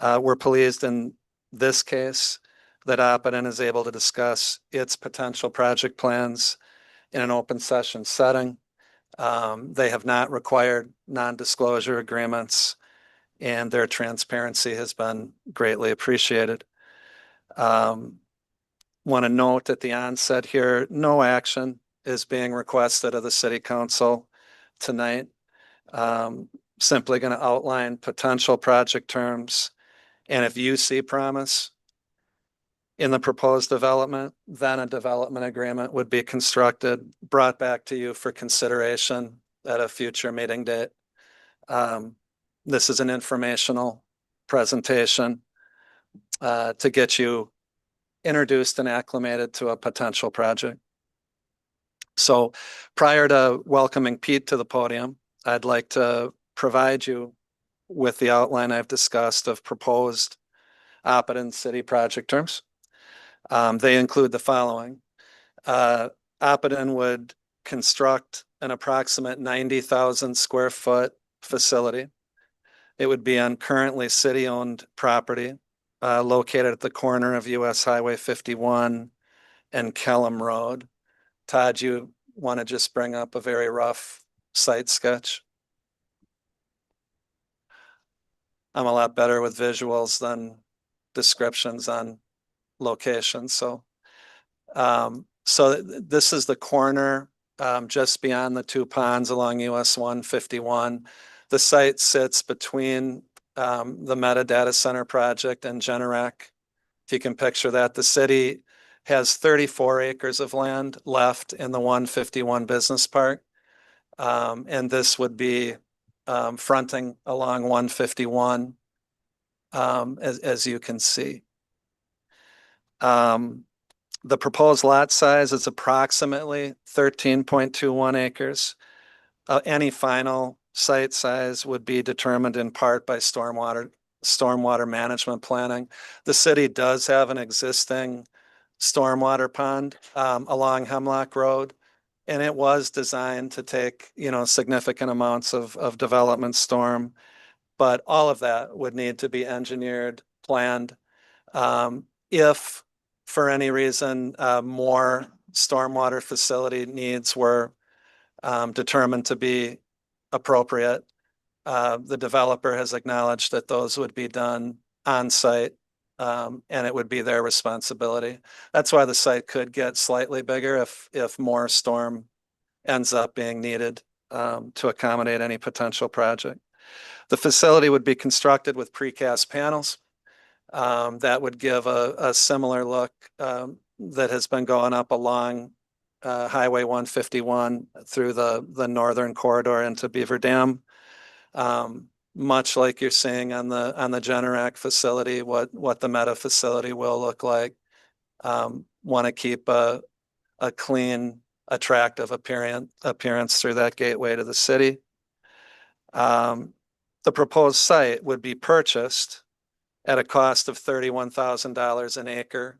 We're pleased in this case that Appoden is able to discuss its potential project plans in an open session setting. They have not required non-disclosure agreements, and their transparency has been greatly appreciated. Want to note at the onset here, no action is being requested of the City Council tonight. Simply going to outline potential project terms. And if you see promise in the proposed development, then a development agreement would be constructed, brought back to you for consideration at a future meeting date. This is an informational presentation to get you introduced and acclimated to a potential project. So prior to welcoming Pete to the podium, I'd like to provide you with the outline I've discussed of proposed Appoden City project terms. They include the following. Appoden would construct an approximate 90,000 square foot facility. It would be on currently city-owned property located at the corner of US Highway 51 and Kellum Road. Todd, you want to just bring up a very rough site sketch? I'm a lot better with visuals than descriptions on locations. So, this is the corner just beyond the two ponds along US 151. The site sits between the Meta Data Center project and Generac. If you can picture that, the city has 34 acres of land left in the 151 business park. And this would be fronting along 151, as you can see. The proposed lot size is approximately 13.21 acres. Any final site size would be determined in part by stormwater management planning. The city does have an existing stormwater pond along Hemlock Road, and it was designed to take, significant amounts of development storm. But all of that would need to be engineered, planned. If for any reason more stormwater facility needs were determined to be appropriate, the developer has acknowledged that those would be done on site, and it would be their responsibility. That's why the site could get slightly bigger if more storm ends up being needed to accommodate any potential project. The facility would be constructed with precast panels. That would give a similar look that has been going up along Highway 151 through the northern corridor into Beaver Dam. Much like you're seeing on the Generac facility, what the Meta facility will look like. Want to keep a clean, attractive appearance through that gateway to the city. The proposed site would be purchased at a cost of $31,000 an acre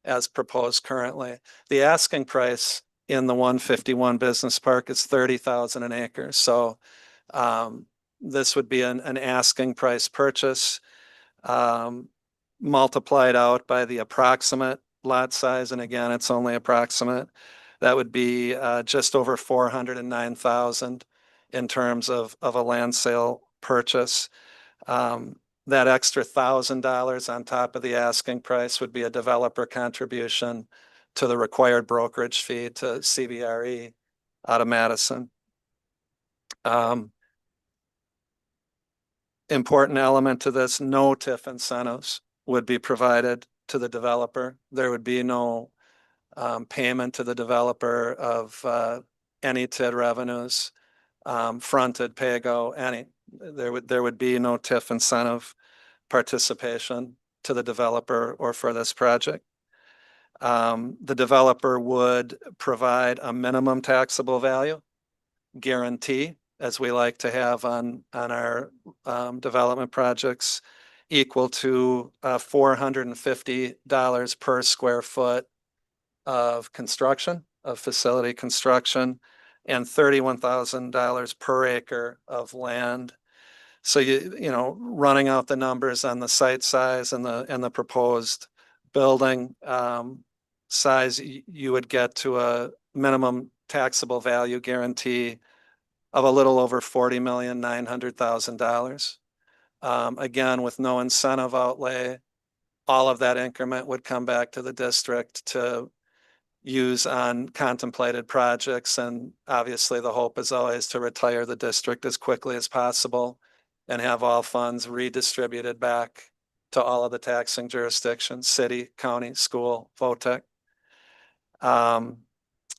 as proposed currently. The asking price in the 151 Business Park is $30,000 an acre. So this would be an asking price purchase multiplied out by the approximate lot size. And again, it's only approximate. That would be just over $409,000 in terms of a land sale purchase. That extra $1,000 on top of the asking price would be a developer contribution to the required brokerage fee to CBRE out of Madison. Important element to this, no TIF incentives would be provided to the developer. There would be no payment to the developer of any TID revenues, fronted, pay-go, any. There would be no TIF incentive participation to the developer or for this project. The developer would provide a minimum taxable value guarantee, as we like to have on our development projects, equal to $450 per square foot of construction, of facility construction, and $31,000 per acre of land. So running out the numbers on the site size and the proposed building size, you would get to a minimum taxable value guarantee of a little over $40,900,000. Again, with no incentive outlay, all of that increment would come back to the district to use on contemplated projects. And obviously the hope is always to retire the district as quickly as possible and have all funds redistributed back to all of the taxing jurisdictions, city, county, school, VOTEC.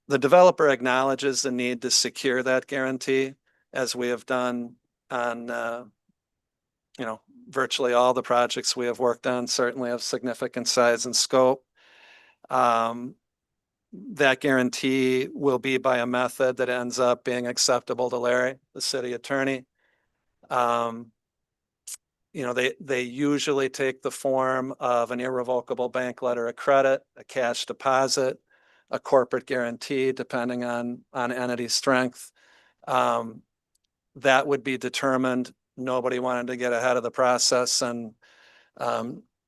The developer acknowledges the need to secure that guarantee, as we have done on virtually all the projects we have worked on, certainly of significant size and scope. That guarantee will be by a method that ends up being acceptable to Larry, the city attorney. They usually take the form of an irrevocable bank letter of credit, a cash deposit, a corporate guarantee, depending on entity strength. That would be determined. Nobody wanted to get ahead of the process and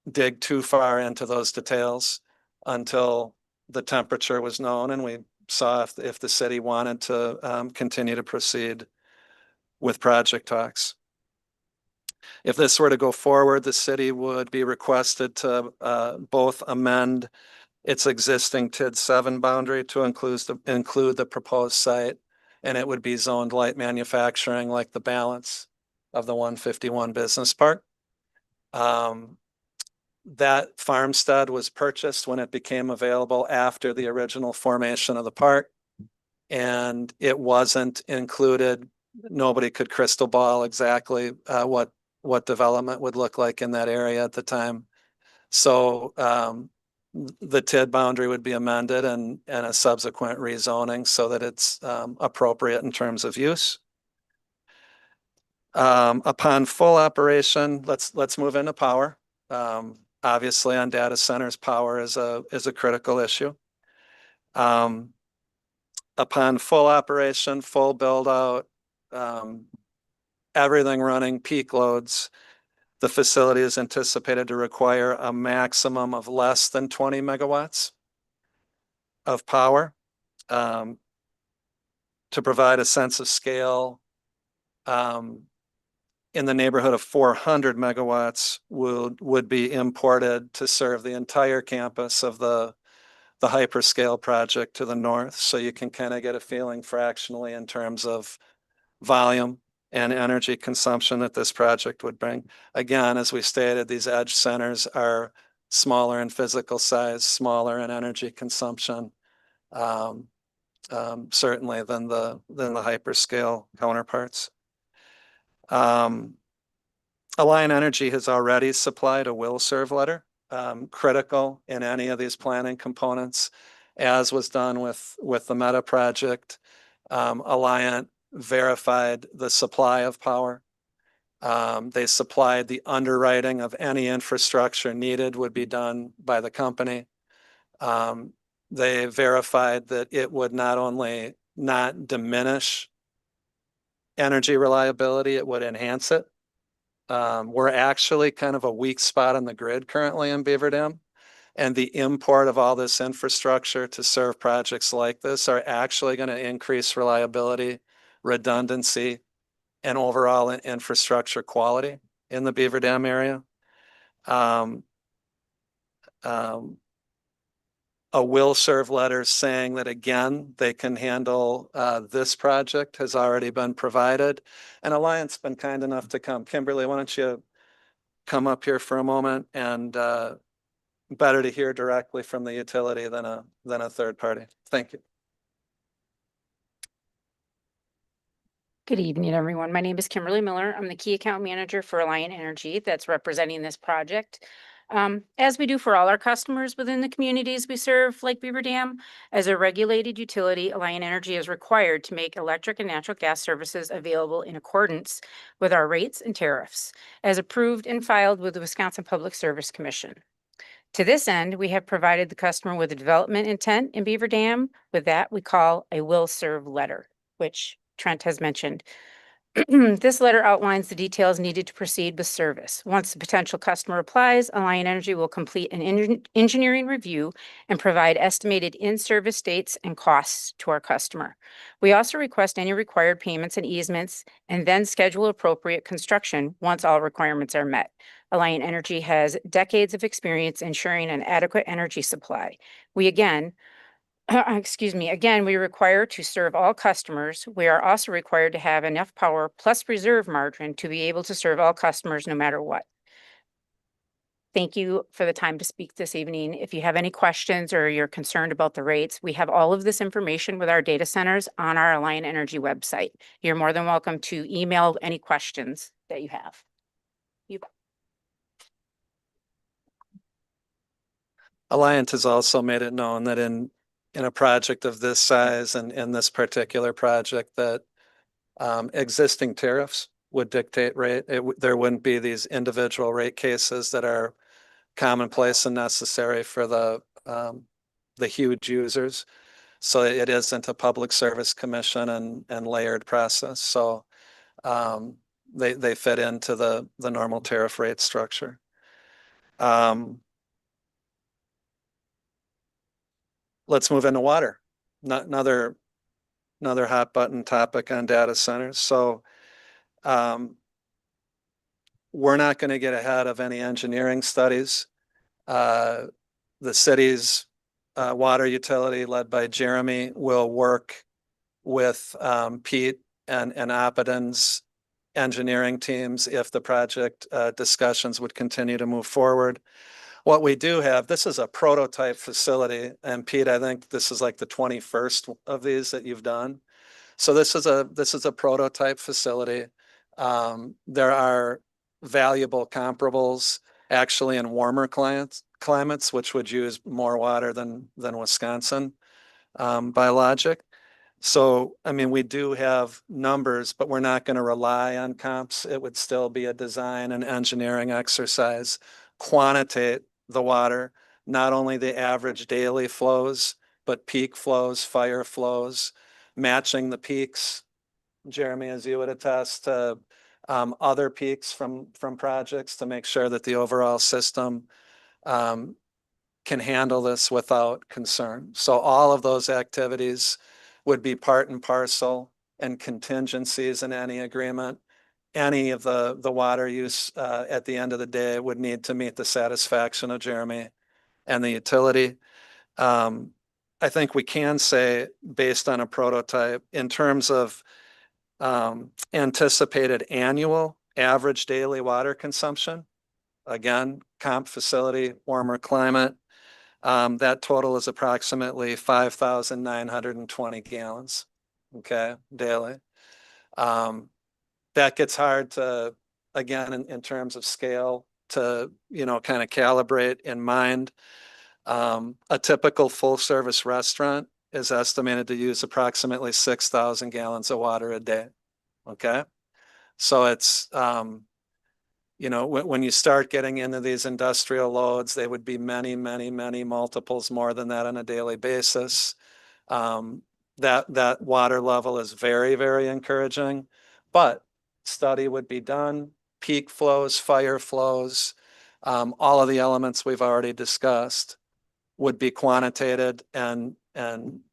dig too far into those details until the temperature was known and we saw if the city wanted to continue to proceed with project talks. If this were to go forward, the city would be requested to both amend its existing TID 7 boundary to include the proposed site, and it would be zoned light manufacturing like the balance of the 151 Business Park. That farmstead was purchased when it became available after the original formation of the park, and it wasn't included. Nobody could crystal ball exactly what development would look like in that area at the time. So the TID boundary would be amended and a subsequent rezoning so that it's appropriate in terms of use. Upon full operation, let's move into power. Obviously on data centers, power is a critical issue. Upon full operation, full build out, everything running peak loads, the facility is anticipated to require a maximum of less than 20 megawatts of power. To provide a sense of scale, in the neighborhood of 400 megawatts would be imported to serve the entire campus of the hyperscale project to the north. So you can kind of get a feeling fractionally in terms of volume and energy consumption that this project would bring. Again, as we stated, these edge centers are smaller in physical size, smaller in energy consumption, certainly than the hyperscale counterparts. Alliant Energy has already supplied a will serve letter, critical in any of these planning components, as was done with the Meta project. Alliant verified the supply of power. They supplied the underwriting of any infrastructure needed would be done by the company. They verified that it would not only not diminish energy reliability, it would enhance it. We're actually kind of a weak spot on the grid currently in Beaver Dam. And the import of all this infrastructure to serve projects like this are actually going to increase reliability, redundancy, and overall infrastructure quality in the Beaver Dam area. A will serve letter saying that, again, they can handle this project has already been provided. And Alliant's been kind enough to come. Kimberly, why don't you come up here for a moment, and better to hear directly from the utility than a third party. Thank you. Good evening, everyone. My name is Kimberly Miller. I'm the Key Account Manager for Alliant Energy that's representing this project. As we do for all our customers within the communities we serve, like Beaver Dam, as a regulated utility, Alliant Energy is required to make electric and natural gas services available in accordance with our rates and tariffs, as approved and filed with the Wisconsin Public Service Commission. To this end, we have provided the customer with a development intent in Beaver Dam. With that, we call a will serve letter, which Trent has mentioned. This letter outlines the details needed to proceed with service. Once the potential customer applies, Alliant Energy will complete an engineering review and provide estimated in-service dates and costs to our customer. We also request any required payments and easements and then schedule appropriate construction once all requirements are met. Alliant Energy has decades of experience ensuring an adequate energy supply. We again, we require to serve all customers. We are also required to have enough power plus reserve margin to be able to serve all customers no matter what. Thank you for the time to speak this evening. If you have any questions or you're concerned about the rates, we have all of this information with our data centers on our Alliant Energy website. You're more than welcome to email any questions that you have. Alliant has also made it known that in a project of this size and in this particular project that existing tariffs would dictate rate. There wouldn't be these individual rate cases that are commonplace and necessary for the huge users. So it isn't a public service commission and layered process. So they fit into the normal tariff rate structure. Let's move into water. Another hot button topic on data centers. So we're not going to get ahead of any engineering studies. The city's water utility led by Jeremy will work with Pete and Oppiden's engineering teams if the project discussions would continue to move forward. What we do have, this is a prototype facility, and Pete, I think this is like the 21st of these that you've done. So this is a prototype facility. There are valuable comparables actually in warmer climates climates, which would use more water than Wisconsin, by logic. So, I mean, we do have numbers, but we're not going to rely on comps. It would still be a design and engineering exercise, quantitate the water, not only the average daily flows, but peak flows, fire flows, matching the peaks. Jeremy, as you would attest to other peaks from projects to make sure that the overall system can handle this without concern. So all of those activities would be part and parcel and contingencies in any agreement. Any of the water use at the end of the day would need to meet the satisfaction of Jeremy and the utility. I think we can say, based on a prototype, in terms of anticipated annual average daily water consumption, again, comp facility, warmer climate, that total is approximately 5,920 gallons, okay, daily. That gets hard to, again, in terms of scale, to, you know, kind of calibrate in mind. A typical full-service restaurant is estimated to use approximately 6,000 gallons of water a day, okay? So it's, you know, when you start getting into these industrial loads, they would be many, many, many multiples more than that on a daily basis. That water level is very, very encouraging, but study would be done, peak flows, fire flows, all of the elements we've already discussed would be quantitated and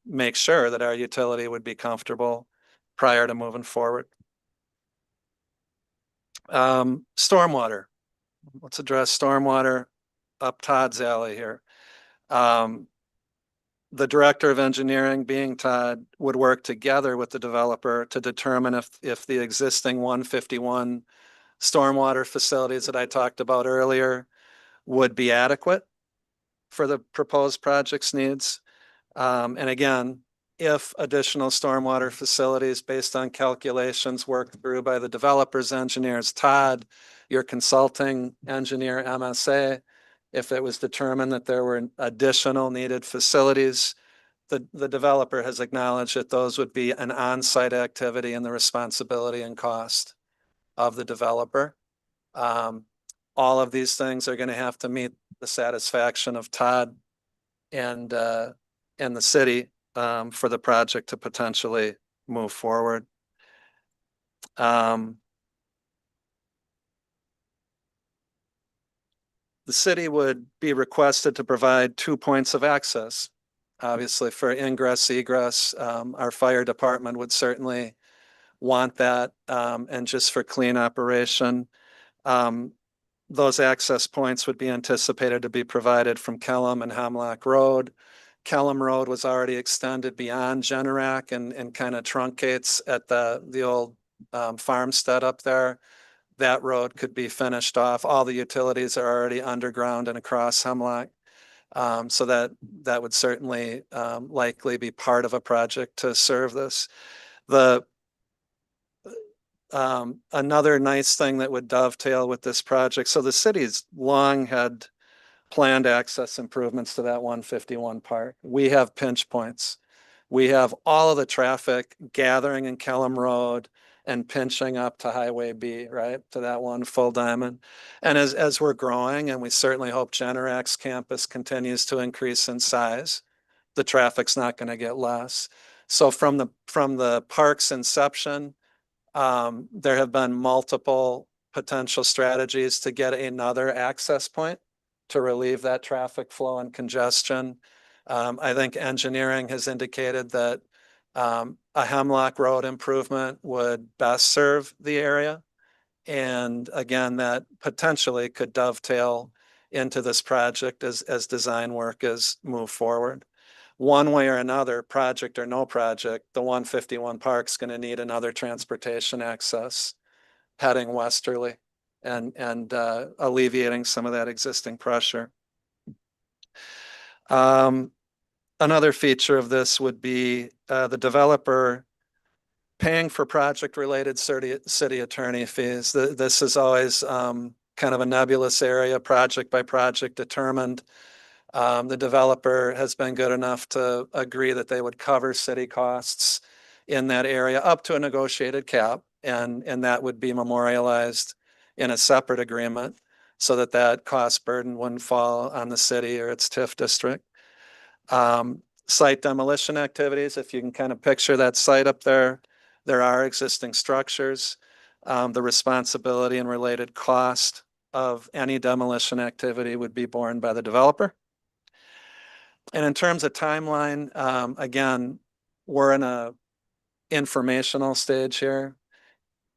make sure that our utility would be comfortable prior to moving forward. Stormwater. Let's address stormwater up Todd's alley here. The director of engineering, being Todd, would work together with the developer to determine if the existing 151 stormwater facilities that I talked about earlier would be adequate for the proposed project's needs. And again, if additional stormwater facilities based on calculations worked through by the developer's engineers, Todd, your consulting engineer, MSA, if it was determined that there were additional needed facilities, the developer has acknowledged that those would be an on-site activity and the responsibility and cost of the developer. All of these things are going to have to meet the satisfaction of Todd and the city for the project to potentially move forward. The city would be requested to provide 2 points of access. Obviously, for ingress, egress, our fire department would certainly want that, and just for clean operation. Those access points would be anticipated to be provided from Kellum and Hemlock Road. Kellum Road was already extended beyond Generac and kind of truncates at the old farmstead up there. That road could be finished off. All the utilities are already underground and across Hemlock. So that would certainly likely be part of a project to serve this. Another nice thing that would dovetail with this project, so the city's long had planned access improvements to that 151 park. We have pinch points. We have all of the traffic gathering in Kellum Road and pinching up to Highway B, right, to that one full diamond. And as we're growing, and we certainly hope Generac's campus continues to increase in size, the traffic's not going to get less. So from the park's inception, there have been multiple potential strategies to get another access point to relieve that traffic flow and congestion. I think engineering has indicated that a Hemlock Road improvement would best serve the area. And again, that potentially could dovetail into this project as design work is moved forward. One way or another, project or no project, the 151 park's going to need another transportation access heading westerly and alleviating some of that existing pressure. Another feature of this would be the developer paying for project-related city attorney fees. This is always kind kind of a nebulous area, project by project determined. The developer has been good enough to agree that they would cover city costs in that area up to a negotiated cap, and that would be memorialized in a separate agreement so that that cost burden wouldn't fall on the city or its TIF district. Site demolition activities, if you can kind of picture that site up there, there are existing structures. The responsibility and related cost of any demolition activity would be borne by the developer. And in terms of timeline, again, we're in a informational stage here.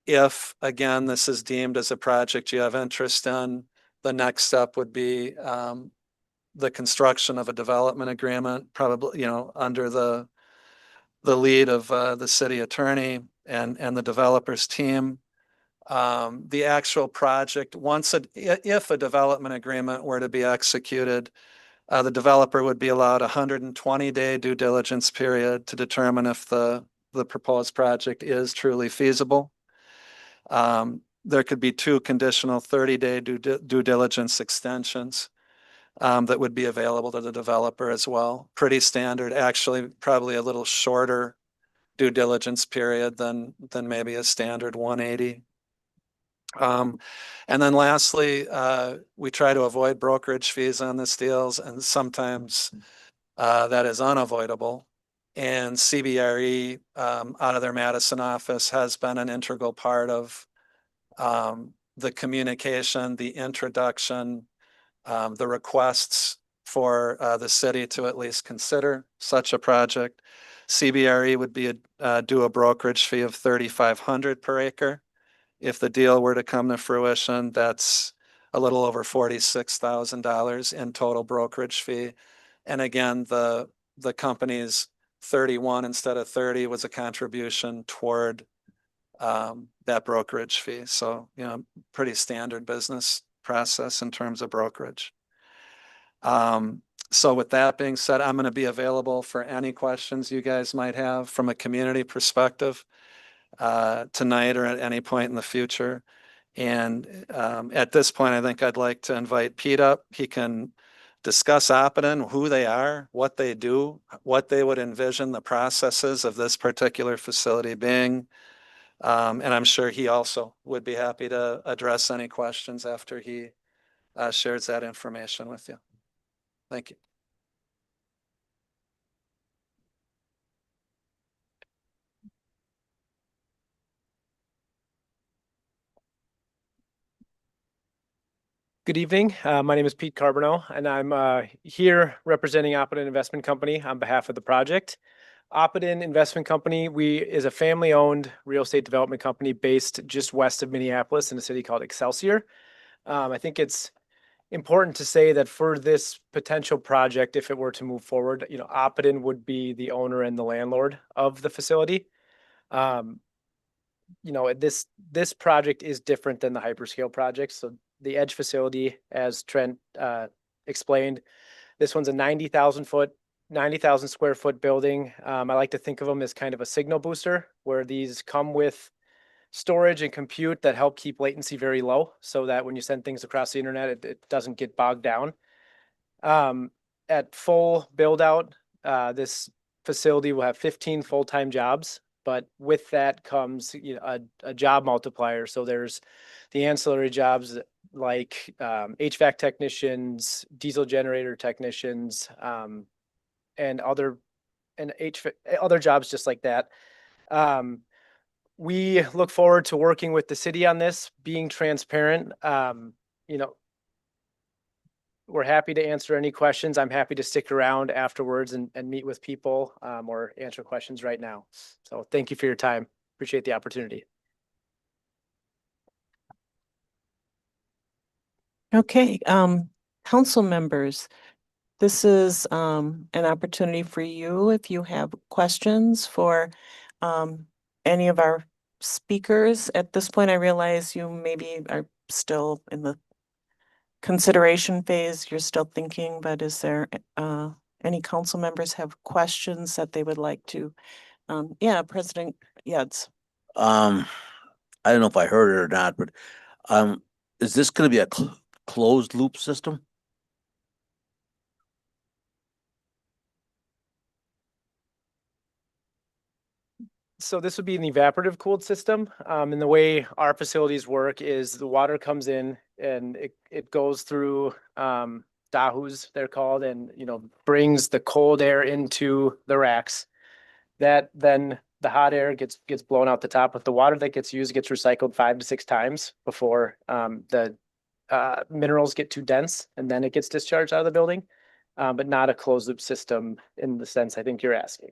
If, again, this is deemed as a project you have interest in, the next step would be the construction of a development agreement, probably, you know, under the lead of the city attorney and the developer's team. The actual project, if a development agreement were to be executed, the developer would be allowed a 120-day due diligence period to determine if the proposed project is truly feasible. There could be 2 conditional 30-day due diligence extensions that would be available to the developer as well. Pretty standard, actually, probably a little shorter due diligence period than maybe a standard 180. And then lastly, we try to avoid brokerage fees on these deals, and sometimes that is unavoidable. And CBRE, out of their Madison office, has been an integral part of the communication, the introduction, the requests for the city to at least consider such a project. CBRE would be do a brokerage fee of $3,500 per acre. If the deal were to come to fruition, that's a little over $46,000 in total brokerage fee. And again, the company's 31 instead of 30 was a contribution toward that brokerage fee. So, you know, pretty standard business process in terms of brokerage. So with that being said, I'm going to be available for any questions you guys might have from a community perspective tonight or at any point in the future. And at this point, I think I'd like to invite Pete up. He can discuss Oppidan, who they are, what they do, what they would envision the processes of this particular facility being. And I'm sure he also would be happy to address any questions after he shares that information with you. Thank you. Good evening. My name is Pete Carbonell, and I'm here representing Oppidan Investment Company on behalf of the project. Oppidan Investment Company is a family-owned real estate development company based just west of Minneapolis in a city called Excelsior. I think it's important to say that for this potential project, if it were to move forward, you know, Oppidan would be the owner and the landlord of the facility. You know, this project is different than the hyperscale project. So the Edge facility, as Trent explained, this one's a 90,000 square foot building. I like to think of them as kind of a signal booster, where these come with storage and compute that help keep latency very low so that when you send things across the internet, it doesn't get bogged down. At full build out, this facility will have 15 full-time jobs, but with that comes, you know, a job multiplier. So there's the ancillary jobs like HVAC technicians, diesel generator technicians, and other jobs just like that. We look forward to working with the city on this, being transparent. You know, we're happy to answer any questions. I'm happy to stick around afterwards and meet with people or answer questions right now. So thank you for your time. Appreciate the opportunity. Okay, council members, this is an opportunity for you if you have questions for any of our speakers. At this point, I realize you maybe are still in the consideration phase. You're still thinking, but is there any council members have questions that they would like to? Yeah, President Yads. I don't know if I heard it or not, but Is this gonna be a closed loop system? So this would be an evaporative cooled system. And the way our facilities work is the water comes in and it goes through dahus, they're called, and brings the cold air into the racks. That then the hot air gets blown out the top. But the water that gets used gets recycled 5 to 6 times before the minerals get too dense, and then it gets discharged out of the building. But not a closed loop system in the sense I think you're asking.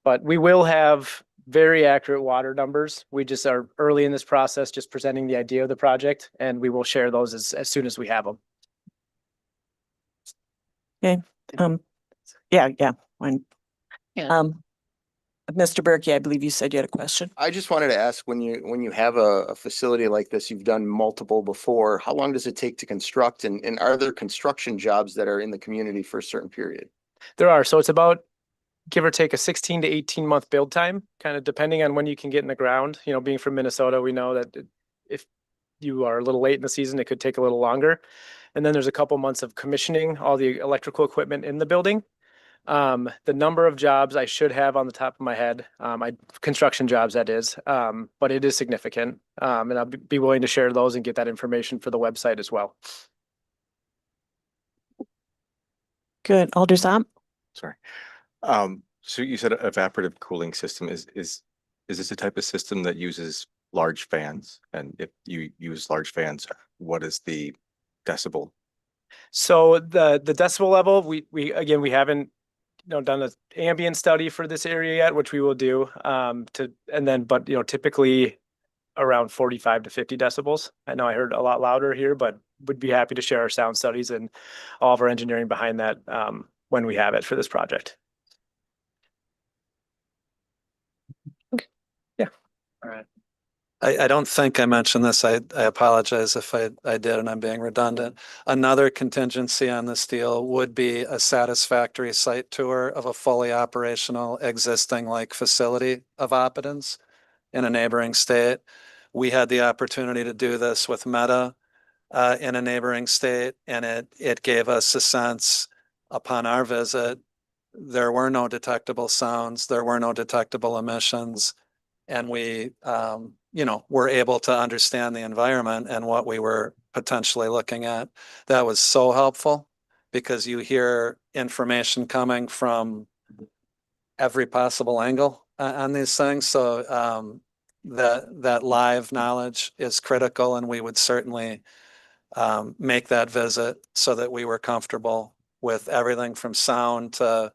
But we will have very accurate water numbers. We just are early in this process, just presenting the idea of the project, and we will share those as soon as we have them. Okay, yeah, when, Mr. Berkey, I believe you said you had a question. I just wanted to ask, when you have a facility like this, you've done multiple before, how long does it take to construct, and are there construction jobs that are in the community for a certain period? There are, so it's about give or take a 16 to 18 month build time, kind of depending on when you can get in the ground. Being from Minnesota, we know that if you are a little late in the season, it could take a little longer. And then there's a couple months of commissioning all the electrical equipment in the building. The number of jobs I should have on the top of my head, construction jobs that is, but it is significant. And I'll be willing to share those and get that information for the website as well. Good. Alder Zomp? Sorry. So you said evaporative cooling system is this a type of system that uses large fans? And if you use large fans, what is the decibel? So the decibel level, we again, we haven't done an ambient study for this area yet, which we will do but typically around 45 to 50 decibels. I know I heard a lot louder here, but would be happy to share our sound studies and all of our engineering behind that when we have it for this project. Yeah. All right. I don't think I mentioned this. I apologize if I did and I'm being redundant. Another contingency on this deal would be a satisfactory site tour of a fully operational existing facility of Oppidan's in a neighboring state. We had the opportunity to do this with Meta in a neighboring state, and it gave us a sense upon our visit. There were no detectable sounds, there were no detectable emissions, and we were able to understand the environment and what we were potentially looking at. That was so helpful because you hear information coming from every possible angle on these things. So that live knowledge is critical, and we would certainly make that visit so that we were comfortable with everything from sound to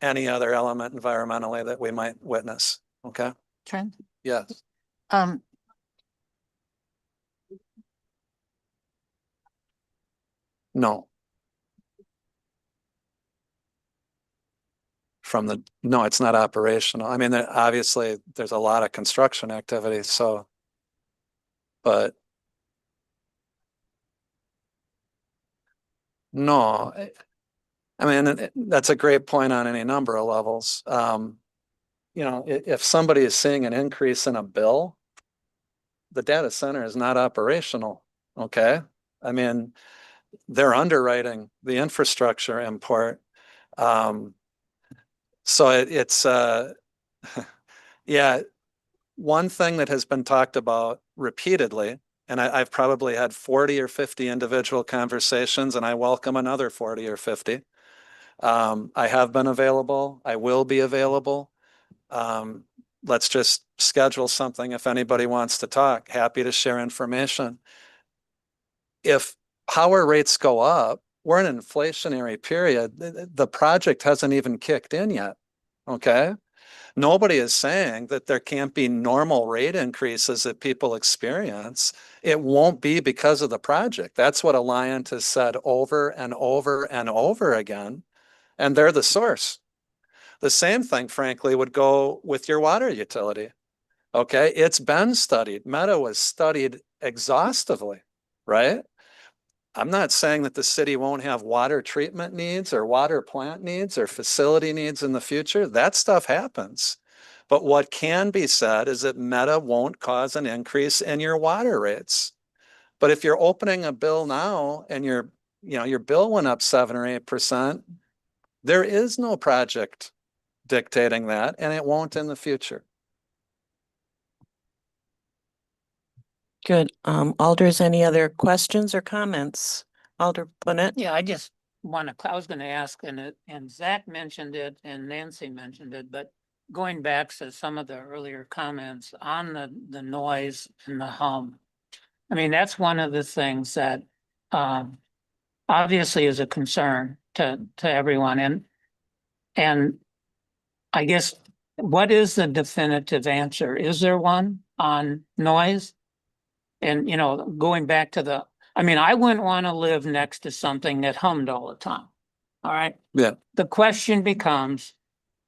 any other element environmentally that we might witness. Okay? Trent? Yes. No. No, it's not operational. I mean, obviously there's a lot of construction activity, but no, I mean, that's a great point on any number of levels. If somebody is seeing an increase in a bill, the data center is not operational. Okay. I mean, they're underwriting the infrastructure import. So it's yeah, one thing that has been talked about repeatedly, and I've probably had 40 or 50 individual conversations, and I welcome another 40 or 50. I have been available. I will be available. Let's just schedule something if anybody wants to talk. Happy to share information. If power rates go up, we're in an inflationary period. The project hasn't even kicked in yet. Okay. Nobody is saying that there can't be normal rate increases that people experience. It won't be because of the project. That's what Alliant has said over and over and over again. And they're the source. The same thing, frankly, would go with your water utility. Okay. It's been studied. Meta was studied exhaustively, right? I'm not saying that the city won't have water treatment needs or water plant needs or facility needs in the future. That stuff happens. But what can be said is that Meta won't cause an increase in your water rates But if you're opening a bill now and your bill went up 7 or 8%, there is no project dictating that, and it won't in the future. Good. Alders, any other questions or comments? Alder Bonnet? Yeah, I was gonna ask, and Zach mentioned it and Nancy mentioned it, but going back to some of the earlier comments on the noise and the hum. I mean, that's one of the things that obviously is a concern to everyone. And I guess, what is the definitive answer? Is there one on noise? And, going back to I wouldn't want to live next to something that hummed all the time. All right. Yeah. The question becomes,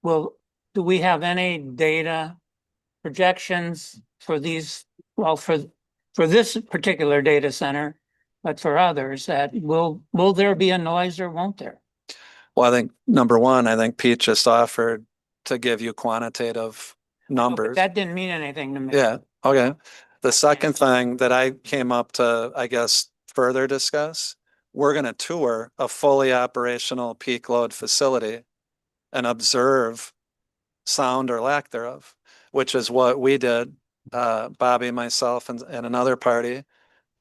do we have any data projections for these, for this particular data center, but for others that will there be a noise or won't there? Well, I think number one, I think Pete just offered to give you quantitative numbers. That didn't mean anything to me. Yeah, okay. The second thing that I came up to, I guess, further discuss, we're gonna tour a fully operational peak load facility and observe sound or lack thereof, which is what we did, Bobby, myself, and another party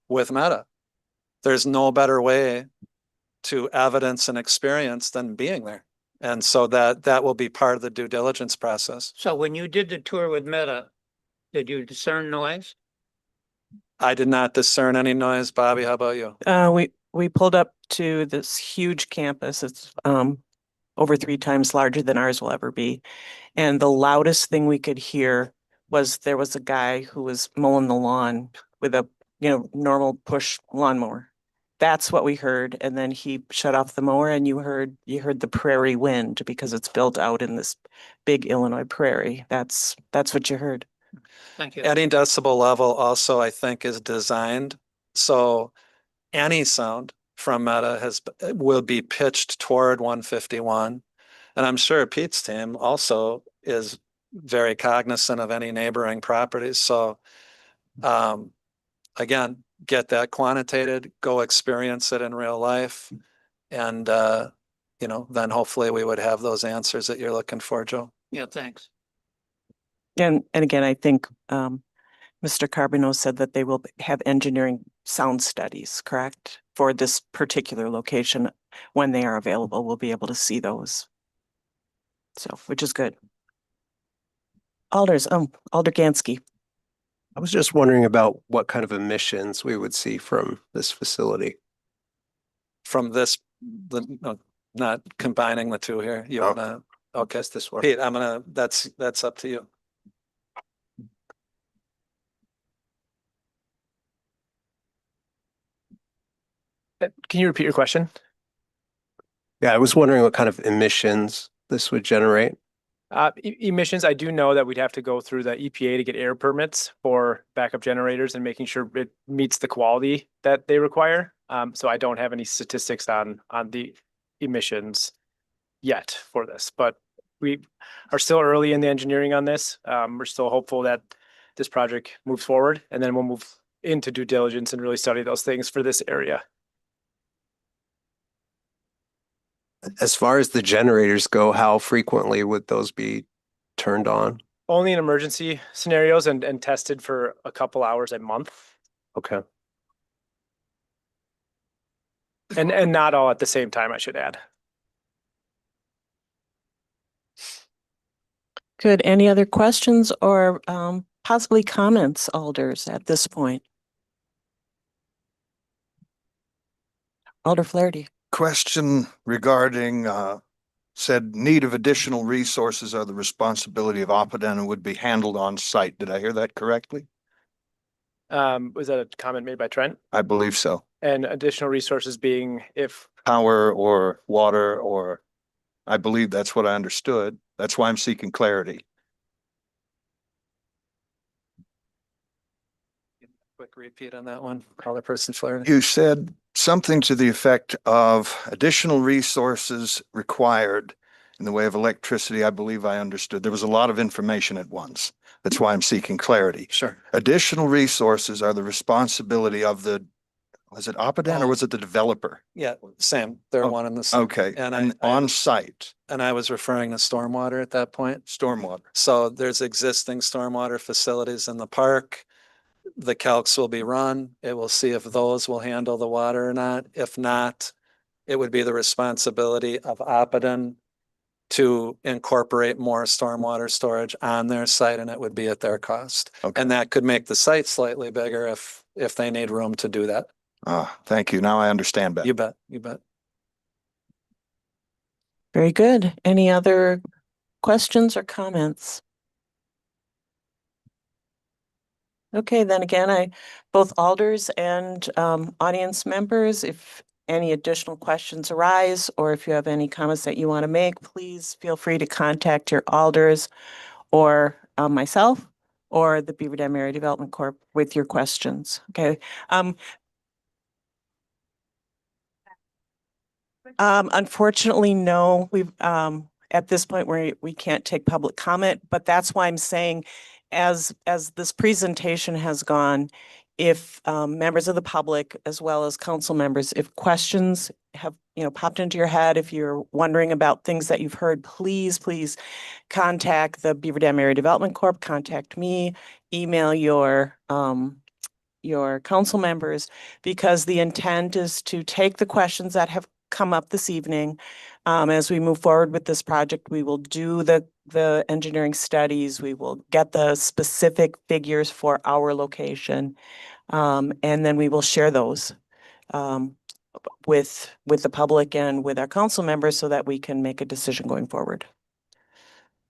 with Meta. There's no better way to evidence and experience than being there. And so that will be part of the due diligence process. So when you did the tour with Meta, did you discern noise? I did not discern any noise. Bobby, how about you? We pulled up to this huge campus. It's over 3 times larger than ours will ever be. And the loudest thing we could hear was there was a guy who was mowing the lawn with a normal push lawnmower. That's what we heard. And then he shut off the mower and you heard the prairie wind because it's built out in this big Illinois prairie. That's what you heard. Thank you. Any decibel level also, I think, is designed so any sound from Meta will be pitched toward 151. And I'm sure Pete's team also is very cognizant of any neighboring properties. So again, get that quantitated, go experience it in real life. And then hopefully we would have those answers that you're looking for, Joe. Yeah, thanks. And again, I think Mr. Carbonneau said that they will have engineering sound studies, correct? For this particular location, when they are available, we'll be able to see those. So, which is good. Alder Gansky. I was just wondering about what kind of emissions we would see from this facility. From this, not combining the two here. You wanna, okay, this one. Pete, that's up to you. Can you repeat your question? Yeah, I was wondering what kind of emissions this would generate. Emissions, I do know that we'd have to go through the EPA to get air permits for backup generators and making sure it meets the quality that they require. So I don't have any statistics on the emissions yet for this, but we are still early in the engineering on this. We're still hopeful that this project moves forward, and then we'll move into due diligence and really study those things for this area. As far as the generators go, how frequently would those be turned on? Only in emergency scenarios and tested for a couple hours a month. Okay. And not all at the same time, I should add. Good. Any other questions or possibly comments, Alders, at this point? Alder Flaherty. Question regarding said need of additional resources are the responsibility of Oppidan and would be handled on site. Did I hear that correctly? Was that a comment made by Trent? I believe so. And additional resources being if Power or water, or I believe that's what I understood. That's why I'm seeking clarity. Quick repeat on that one, Alderperson Flaherty. You said something to the effect of additional resources required in the way of electricity. I believe I understood. There was a lot of information at once. That's why I'm seeking clarity. Sure. Additional resources are the responsibility of the Was it Apaden or Oh. was it the developer? Yeah, same. They're Oh, one and the same. Okay, And and I on site, and I was referring to stormwater at that point. stormwater. So there's existing stormwater facilities in the park. The calcs will be run. It will see if those will handle the water or not. If not, it would be the responsibility of Apaden to incorporate more stormwater storage on their site, and it would be at their cost. Okay. And that could make the site slightly bigger if they need room to do that. Ah, thank you. Now I understand better. You bet, you bet. Very good. Any other questions or comments? Okay, then again, both alders and audience members, if any additional questions arise, or if you have any comments that you want to make, please feel free to contact your alders or myself or the Beaver Dam Area Development Corp with your questions. Okay. Unfortunately, no, we've at this point we can't take public comment, but that's why I'm saying as this presentation has gone, if members of the public as well as council members, if questions have popped into your head, if you're wondering about things that you've heard, please contact the Beaver Dam Area Development Corp, contact me, email your council members, because the intent is to take the questions that have come up this evening. As we move forward with this project, we will do the engineering studies. We will get the specific figures for our location. And then we will share those with the public and with our council members so that we can make a decision going forward.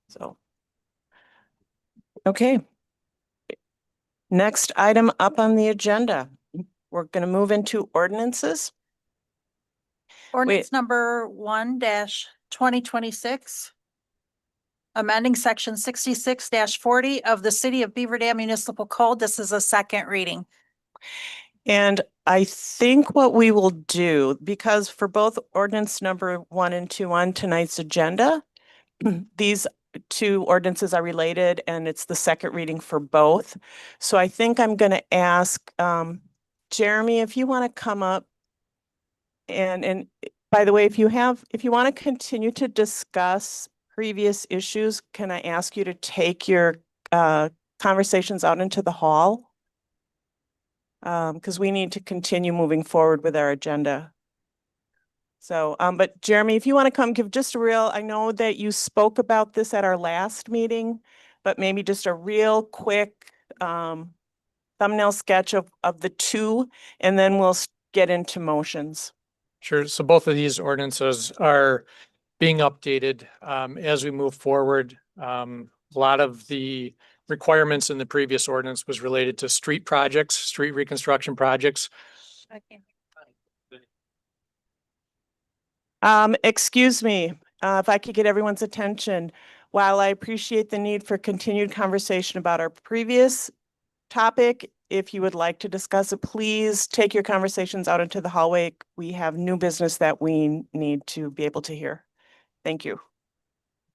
So, okay. Next item up on the agenda, we're going to move into ordinances. Ordinance number 1-2026. Amending section 66-40 of the City of Beaver Dam Municipal Code. This is a second reading. And I think what we will do, because for both ordinance number 1 and 2 on tonight's agenda, these two ordinances are related and it's the second reading for both. So I think I'm going to ask Jeremy, if you want to come up and by the way, if you want to continue to discuss previous issues, can I ask you to take your conversations out into the hall? Because we need to continue moving forward with our agenda. So, but Jeremy, if you want to come give just I know that you spoke about this at our last meeting, but maybe just a real quick thumbnail sketch of the two, and then we'll get into motions. Sure. So both of these ordinances are being updated as we move forward. A lot of the requirements in the previous ordinance was related to street projects, street reconstruction projects. Excuse me, if I could get everyone's attention. While I appreciate the need for continued conversation about our previous topic, if you would like to discuss it, please take your conversations out into the hallway. We have new business that we need to be able to hear. Thank you.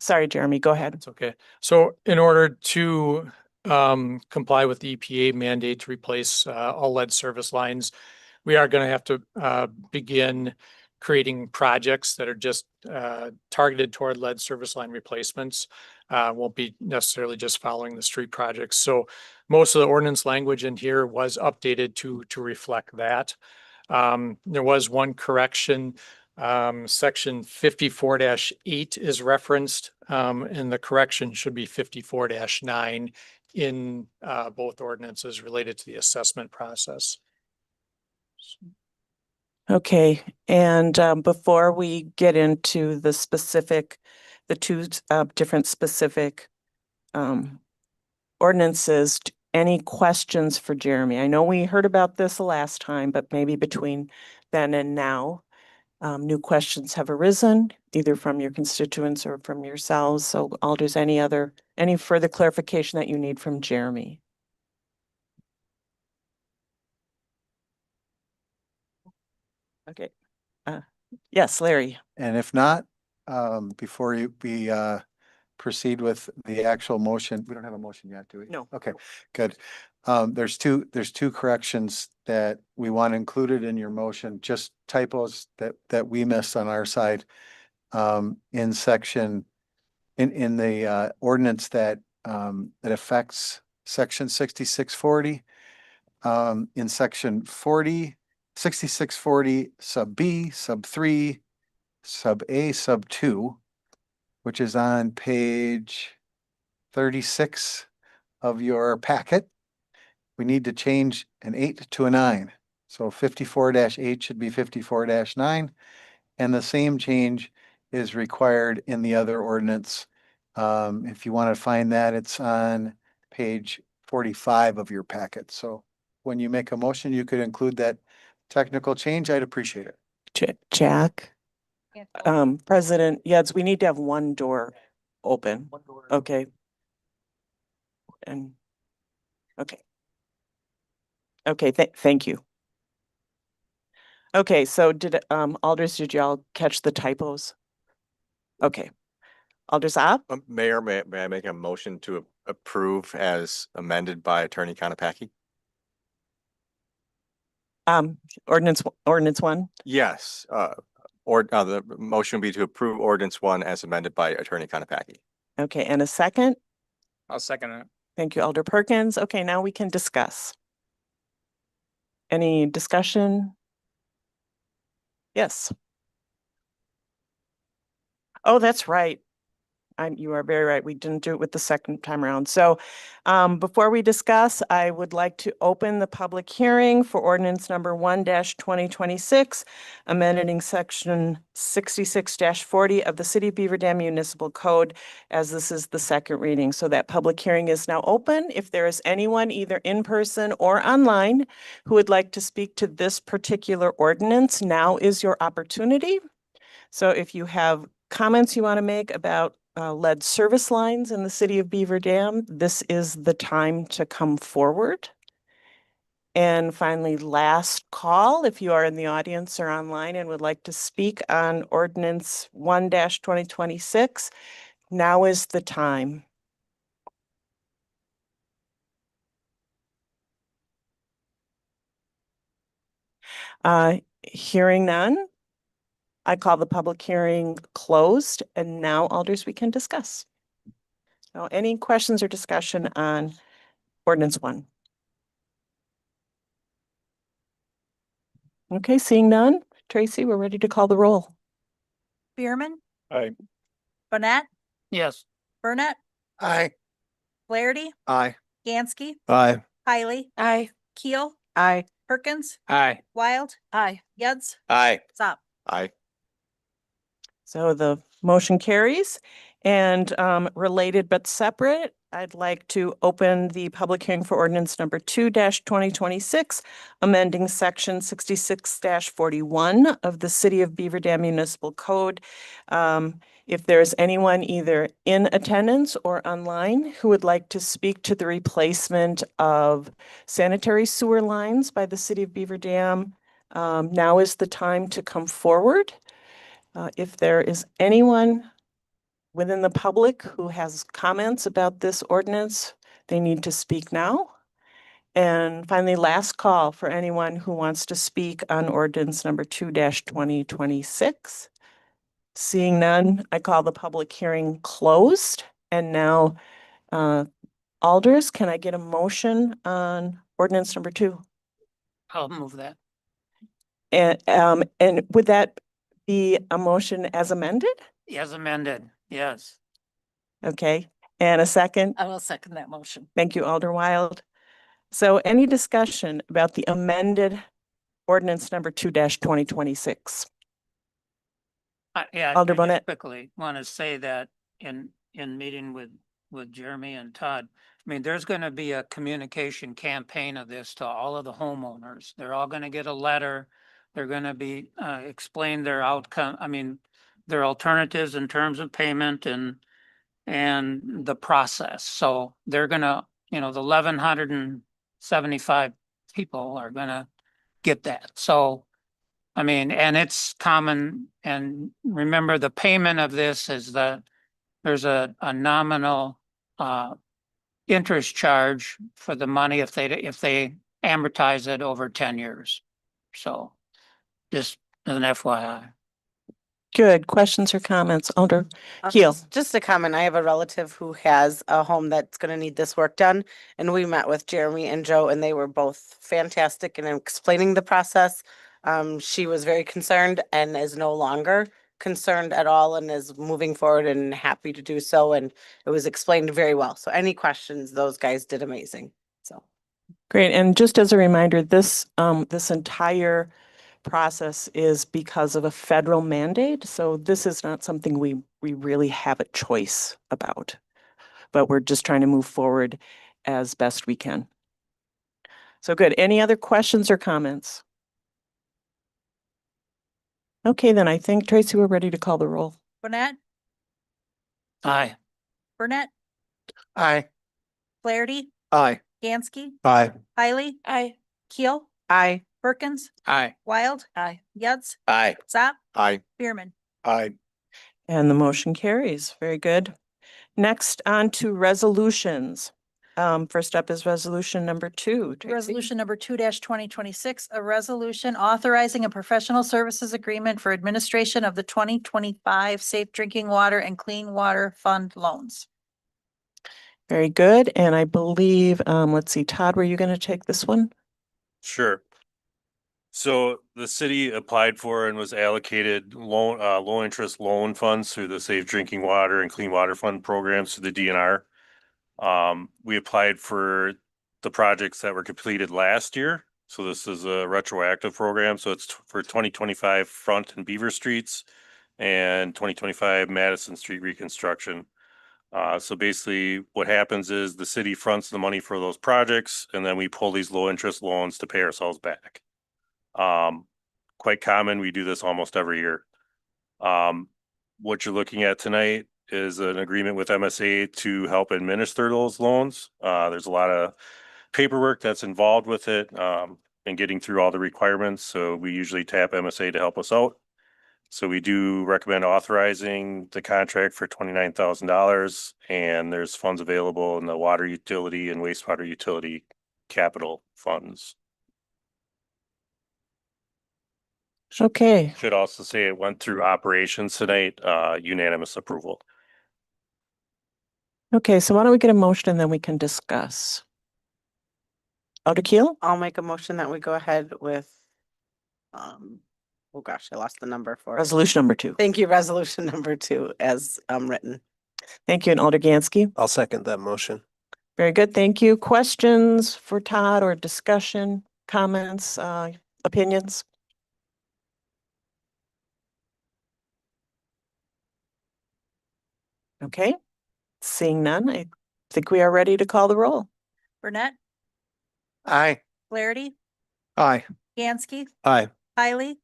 Sorry, Jeremy, go ahead. It's okay. So in order to comply with the EPA mandate to replace all lead service lines, we are going to have to begin creating projects that are just targeted toward lead service line replacements. Won't be necessarily just following the street projects. So most of the ordinance language in here was updated to reflect that. There was one correction. Section 54-8 is referenced, and the correction should be 54-9 in both ordinances related to the assessment process. Okay, and before we get into the two different specific ordinances, any questions for Jeremy? I know we heard about this the last time, but maybe between then and now, new questions have arisen, either from your constituents or from yourselves. So Alders, any further clarification that you need from Jeremy? Okay. Yes, Larry. And if not, before we proceed with the actual motion, we don't have a motion yet, do we? No. Okay, good. There's two corrections that we want included in your motion, just typos that we missed on our side. In section, in the ordinance that affects section 6640. In section 6640 sub B, sub 3, sub A, sub 2, which is on page 36 of your packet. We need to change an 8 to a 9. So 54-8 should be 54-9. And the same change is required in the other ordinance. If you want to find that, it's on page 45 of your packet. So when you make a motion, you could include that technical change. I'd appreciate it. Jack, President Yads, we need to have one door open. Okay. And, okay. Okay, thank you. Okay, so Alders, did y'all catch the typos? Okay. Alders Opp? Mayor, may I make a motion to approve as amended by Attorney Konopacki? Ordinance 1? Yes, the motion would be to approve ordinance 1 as amended by Attorney Konopacki. Okay, and a second? I'll second it. Thank you, Alder Perkins. Okay, now we can discuss. Any discussion? Yes. Oh, that's right. You are very right. We didn't do it with the second time around. So before we discuss, I would like to open the public hearing for ordinance number 1-2026, amending section 66-40 of the City of Beaver Dam Municipal Code, as this is the second reading. So that public hearing is now open. If there is anyone either in person or online who would like to speak to this particular ordinance, now is your opportunity. So if you have comments you want to make about lead service lines in the City of Beaver Dam, this is the time to come forward. And finally, last call, if you are in the audience or online and would like to speak on ordinance 1-2026, now is the time. Hearing none, I call the public hearing closed, and now, Alders, we can discuss. So any questions or discussion on ordinance 1? Okay, seeing none. Tracy, we're ready to call the roll. Bierman, Aye. Bonnet, Yes. Burnett, Aye. Flaherty, Aye. Gansky, Aye. Hiley, Aye. Keel, Aye. Perkins, Aye. Wild. Aye. Yads, Aye. Zop. Aye. So the motion carries. And related but separate, I'd like to open the public hearing for ordinance number 2-2026, amending section 66-41 of the City of Beaver Dam Municipal Code. If there's anyone either in attendance or online who would like to speak to the replacement of sanitary sewer lines by the City of Beaver Dam, now is the time to come forward. If there is anyone within the public who has comments about this ordinance, they need to speak now. And finally, last call for anyone who wants to speak on ordinance number 2-2026. Seeing none, I call the public hearing closed. And now, Alders, can I get a motion on ordinance number 2? I'll move that. And would that be a motion as amended? As amended, yes. Okay, and a second? I will second that motion. Thank you, Alder Wild. So any discussion about the amended ordinance number 2-2026? Yeah, Alder I just Bonnet. quickly want to say that in meeting with Jeremy and Todd, I mean, there's going to be a communication campaign of this to all of the homeowners. They're all going to get a letter. They're going to be explain their outcome. I mean, their alternatives in terms of payment and the process. So they're going to, the 1,175 people are going to get that. So, I mean, and it's common, and remember the payment of this is that there's a nominal interest charge for the money if they amortize it over 10 years. So just as an FYI. Good. Questions or comments? Alder Keel. Just a comment. I have a relative who has a home that's gonna need this work done. And we met with Jeremy and Joe and they were both fantastic in explaining the process. She was very concerned and is no longer concerned at all and is moving forward and happy to do so. And it was explained very well. So any questions, those guys did amazing. So. Great. And just as a reminder, this entire process is because of a federal mandate. So this is not something we really have a choice about, but we're just trying to move forward as best we can. So good. Any other questions or comments? Okay, then I think, Tracy, we're ready to call the roll. Burnett, Aye. Burnett, Aye. Flaherty, Aye. Gansky, Aye. Hiley. Aye. Keel, Aye. Perkins, Aye. Wild, Aye. Yutz, Aye. Zap, Aye. Bierman. Aye. And the motion carries. Very good. Next on to resolutions. First up is resolution number 2. Tracy. Resolution number 2-2026, a resolution authorizing a professional services agreement for administration of the 2025 Safe Drinking Water and Clean Water Fund loans. Very good. And I believe, let's see, Todd, were you going to take this one? Sure. So the city applied for and was allocated low interest loan funds through the Safe Drinking Water and Clean Water Fund programs through the DNR. We applied for the projects that were completed last year. So this is a retroactive program. So it's for 2025 Front and Beaver Streets and 2025 Madison Street reconstruction. So basically what happens is the city fronts the money for those projects and then we pull these low interest loans to pay ourselves back. Quite common. We do this almost every year. What you're looking at tonight is an agreement with MSA to help administer those loans. There's a lot of paperwork that's involved with it, and getting through all the requirements. So we usually tap MSA to help us out. So we do recommend authorizing the contract for $29,000 and there's funds available in the water utility and wastewater utility capital funds. Okay. Should also say it went through operations tonight, unanimous approval. Okay, so why don't we get a motion and then we can discuss. Alder Keel? I'll make a motion that we go ahead with, oh gosh, I lost the number for it. Resolution number 2. Thank you, resolution number 2 as written. Thank you. And Alder Gansky? I'll second that motion. Very good. Thank you. Questions for Todd or discussion, comments, opinions? Okay, seeing none, I think we are ready to call the roll. Burnett, Aye. Flaherty, Aye. Gansky, Aye. Hiley.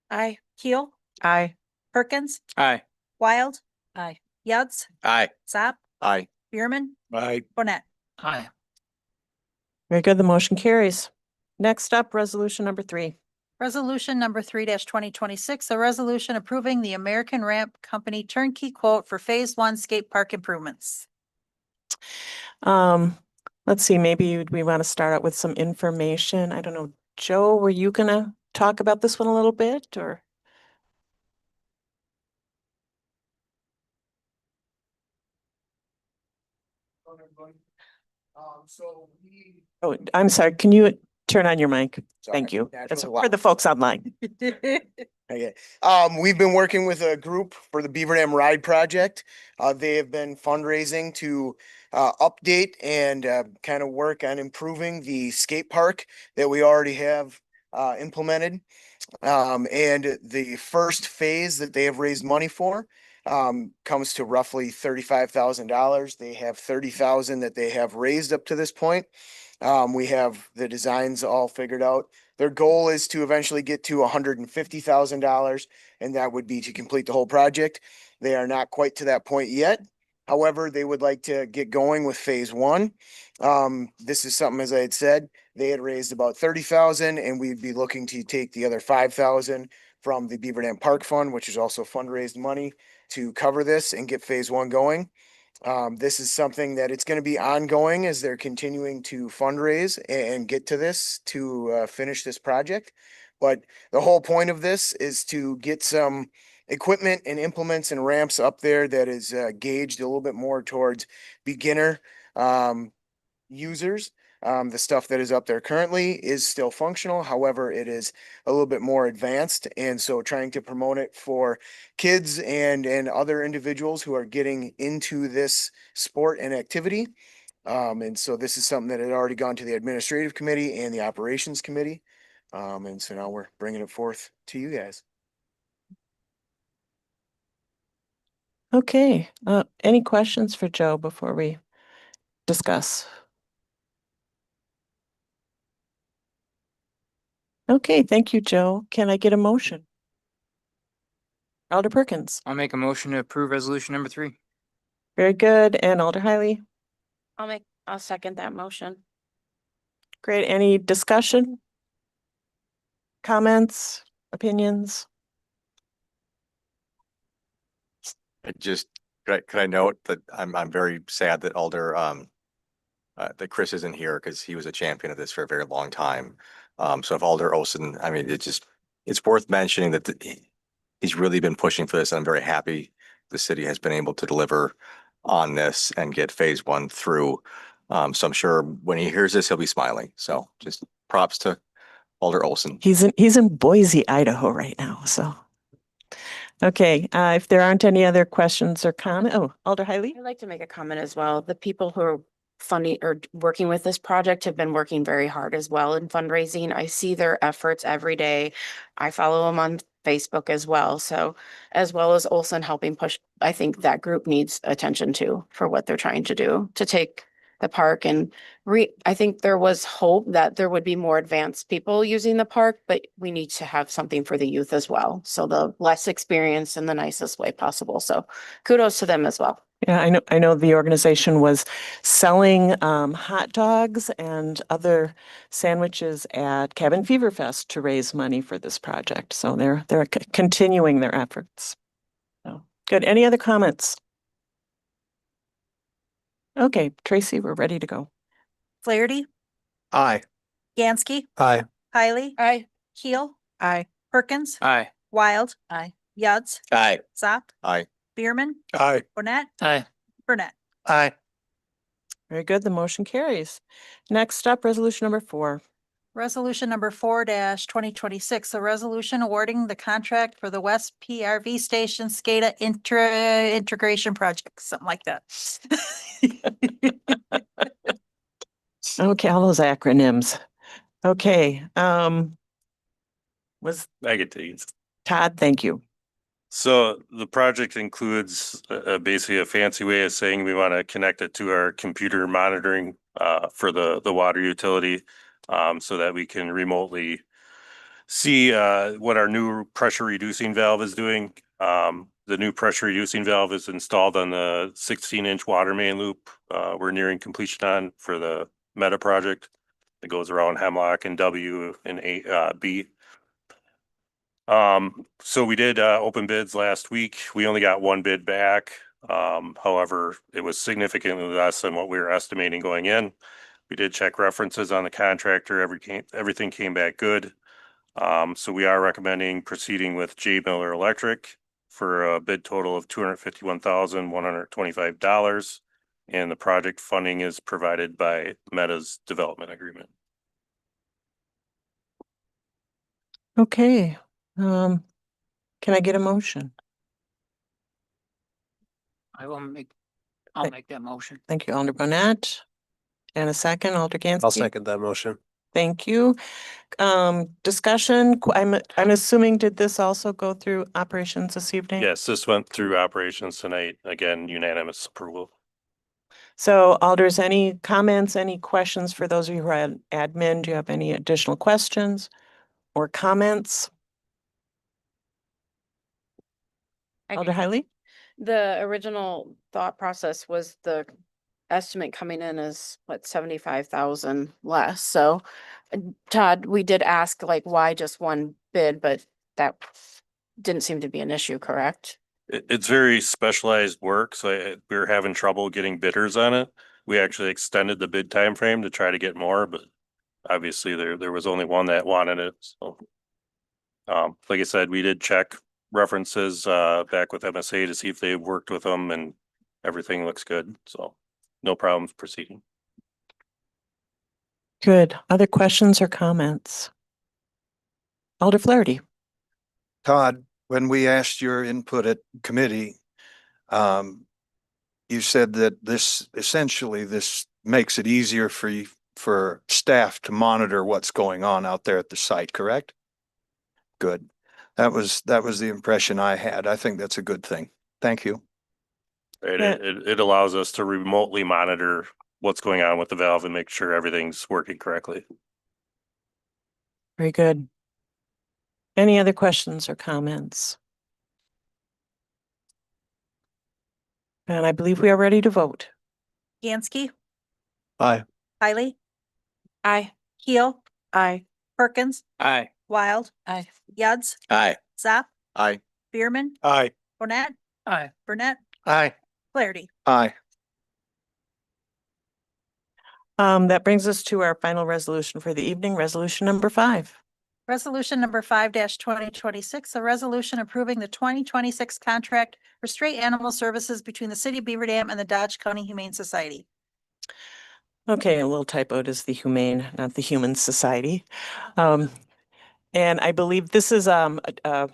Aye. Keel, Aye. Perkins, Aye. Wild, Aye. Yutz, Aye. Zap, Aye. Bierman, Aye. Burnett. Aye. Very good. The motion carries. Next up, resolution number 3. Resolution number 3-2026, a resolution approving the American Ramp Company turnkey quote for Phase 1 skate park improvements. Let's see, maybe we want to start out with some information. I don't know, Joe, were you gonna talk about this one a little bit or? Oh, I'm sorry. Can you turn on your mic? Thank you. That's for the folks online. Okay. We've been working with a group for the Beaver Dam Ride Project. They have been fundraising to update and kind of work on improving the skate park that we already have implemented. And the first phase that they have raised money for comes to roughly $35,000. They have $30,000 that they have raised up to this point. We have the designs all figured out. Their goal is to eventually get to $150,000, and that would be to complete the whole project. They are not quite to that point yet. However, they would like to get going with Phase 1. This is something, as I had said, they had raised about $30,000, and we'd be looking to take the other $5,000 from the Beaver Dam Park Fund, which is also fundraised money to cover this and get Phase 1 going. This is something that it's going to be ongoing as they're continuing to fundraise and get to this to finish this project. But the whole point of this is to get some equipment and implements and ramps up there that is gauged a little bit more towards beginner users. The stuff that is up there currently is still functional. However, it is a little bit more advanced. And so trying to promote it for kids and other individuals who are getting into this sport and activity. And so this is something that had already gone to the administrative committee and the operations committee. And so now we're bringing it forth to you guys. Okay, any questions for Joe before we discuss? Okay, thank you, Joe. Can I get a motion? Alder Perkins. I'll make a motion to approve resolution number 3. Very good. And Alder Hiley. I'll second that motion. Great. Any discussion? Comments, opinions? Could I note that I'm very sad that Alder, that Chris isn't here because he was a champion of this for a very long time. So if Alder Olson, I mean, it's worth mentioning that he's really been pushing for this. And I'm very happy the city has been able to deliver on this and get phase 1 through. So I'm sure when he hears this, he'll be smiling. So just props to Alder Olson. He's in Boise, Idaho right now. So, okay. If there aren't any other questions or comments, Alder Hiley. I'd like to make a comment as well. The people who are funding or working with this project have been working very hard as well in fundraising. I see their efforts every day. I follow them on Facebook as well. So as well as Olson helping push, I think that group needs attention too for what they're trying to do to take the park and I think there was hope that there would be more advanced people using the park, but we need to have something for the youth as well. So the less experience in the nicest way possible. So kudos to them as well. Yeah, I know the organization was selling hot dogs and other sandwiches at Cabin Fever Fest to raise money for this project. So they're continuing their efforts. So good. Any other comments? Okay, Tracy, we're ready to go. Flaherty, Aye. Gansky, Aye. Hiley. Aye. Keel. Aye. Perkins. Aye. Wild. Aye. Yuds. Aye. Zop. Aye. Bierman. Aye. Burnett. Aye. Burnett. Aye. Very good. The motion carries. Next up, resolution number 4. Resolution number 4-2026, a resolution awarding the contract for the West PRV Station SCADA integration project, something like that. Okay, all those acronyms. Okay, I get to use. Todd, thank you. So the project includes basically a fancy way of saying we want to connect it to our computer monitoring for the water utility so that we can remotely see what our new pressure reducing valve is doing. The new pressure reducing valve is installed on the 16-inch water main loop we're nearing completion on for the Meta project that goes around Hemlock and W and B. So we did open bids last week. We only got 1 bid back. However, it was significantly less than what we were estimating going in. We did check references on the contractor. Everything came back good. So we are recommending proceeding with J. Miller Electric for a bid total of $251,125. And the project funding is provided by Meta's development agreement. Okay, can I get a motion? I'll make that motion. Thank you, Alder Burnett. And a second, Alder Gansky. I'll second that motion. Thank you. Discussion, I'm assuming, did this also go through operations this evening? Yes, this went through operations tonight. Again, unanimous approval. So Alders, any comments, any questions for those of you who are at admin? Do you have any additional questions or comments? Alder Hiley? The original thought process was the estimate coming in is what, 75,000 less. So Todd, we did ask like why just 1 bid, but that didn't seem to be an issue, correct? It's very specialized work, so we were having trouble getting bidders on it. We actually extended the bid time frame to try to get more, but obviously there was only one that wanted it, so. Like I said, we did check references back with MSA to see if they worked with them, and everything looks good, so no problems proceeding. Good. Other questions or comments? Alder Flaherty. Todd, when we asked your input at committee, you said that this makes it easier for staff to monitor what's going on out there at the site, correct? Good. That was the impression I had. I think that's a good thing. Thank you. Right, Yeah. it allows us to remotely monitor what's going on with the valve and make sure everything's working correctly. Very good. Any other questions or comments? And I believe we are ready to vote. Yansky, Aye. Kylie, Aye. Keel, Aye. Perkins, Aye. Wild, Aye. Yuds, Aye. Zap, Aye. Bierman, Aye. Bonnet, Aye. Burnett, Aye. Flaherty. Aye. That brings us to our final resolution for the evening, resolution number 5. Resolution number 5-2026, a resolution approving the 2026 contract for stray animal services between the city of Beaver Dam and the Dodge County Humane Society. Okay, a little typo. It is the Humane, not the Human Society. And I believe this is a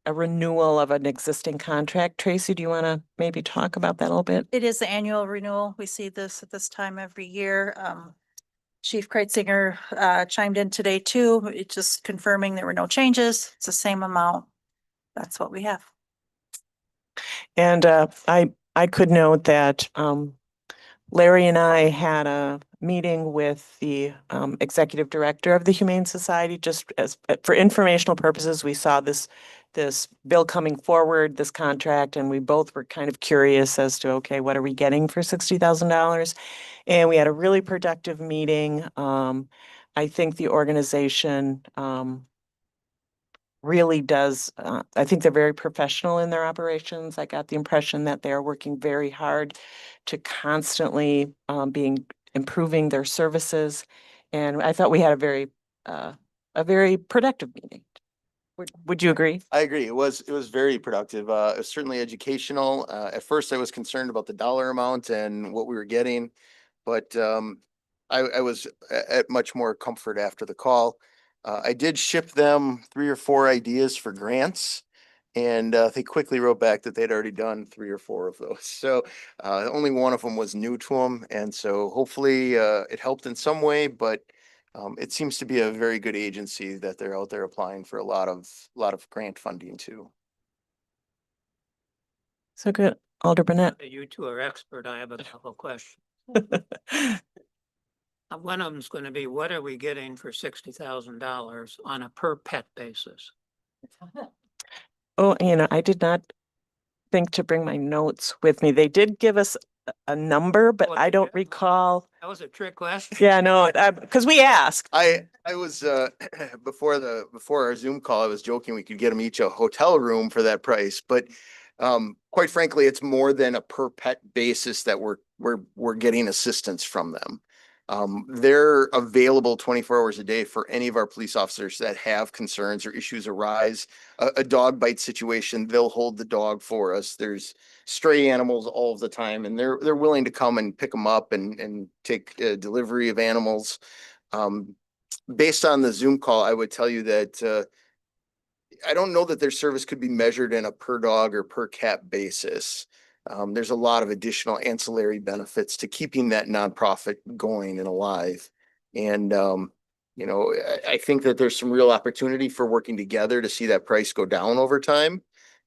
renewal of an existing contract. Tracy, do you want to maybe talk about that a little bit? It is the annual renewal. We see this at this time every year. Chief Kreitzinger chimed in today too. It's just confirming there were no changes. It's the same amount. That's what we have. And I could note that Larry and I had a meeting with the executive director of the Humane Society, just as for informational purposes. We saw this bill coming forward, this contract, and we both were kind of curious as to, okay, what are we getting for $60,000? And we had a really productive meeting. I think the organization really does, I think they're very professional in their operations. I got the impression that they're working very hard to constantly improving their services. And I thought we had a very productive meeting. Would you agree? I agree. It was very productive. It was certainly educational. At first I was concerned about the dollar amount and what we were getting, but I was at much more comfort after the call. I did ship them 3 or 4 ideas for grants, and they quickly wrote back that they'd already done 3 or 4 of those. So only one of them was new to them, and so hopefully it helped in some way. But it seems to be a very good agency that they're out there applying for a lot of grant funding too. So good. Alder Burnett. You two are expert. I have a couple of questions. One of them's going to be, what are we getting for $60,000 on a per pet basis? Oh, I did not think to bring my notes with me. They did give us a number, but I don't recall. That was a trick question. Yeah, no, because we asked. I was before our Zoom call, I was joking we could get them each a hotel room for that price, but quite frankly, it's more than a per pet basis that we're getting assistance from them. They're available 24 hours a day for any of our police officers that have concerns or issues arise. A dog bite situation, they'll hold the dog for us. There's stray animals all of the time, and they're willing to come and pick them up and take delivery of animals. Based on the Zoom call, I would tell you that I don't know that their service could be measured in a per dog or per cat basis. There's a lot of additional ancillary benefits to keeping that nonprofit going and alive. And, I think that there's some real opportunity for working together to see that price go down over time.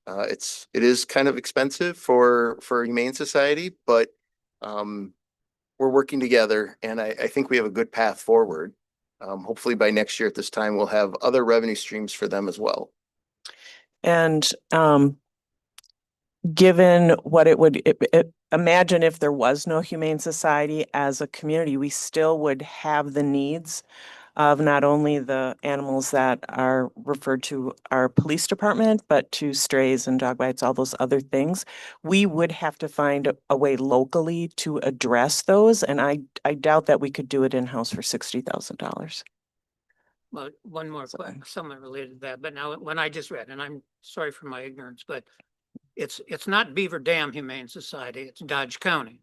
It is kind of expensive for Humane Society, but we're working together, and I think we have a good path forward. Hopefully by next year at this time, we'll have other revenue streams for them as well. And given what it would imagine if there was no Humane Society as a community, we still would have the needs of not only the animals that are referred to our police department, but to strays and dog bites, all those other things. We would have to find a way locally to address those, and I doubt that we could do it in-house for $60,000. Well, one more question, somewhat related to that, but now when I just read, and I'm sorry for my ignorance, but it's not Beaver Dam Humane Society, it's Dodge County.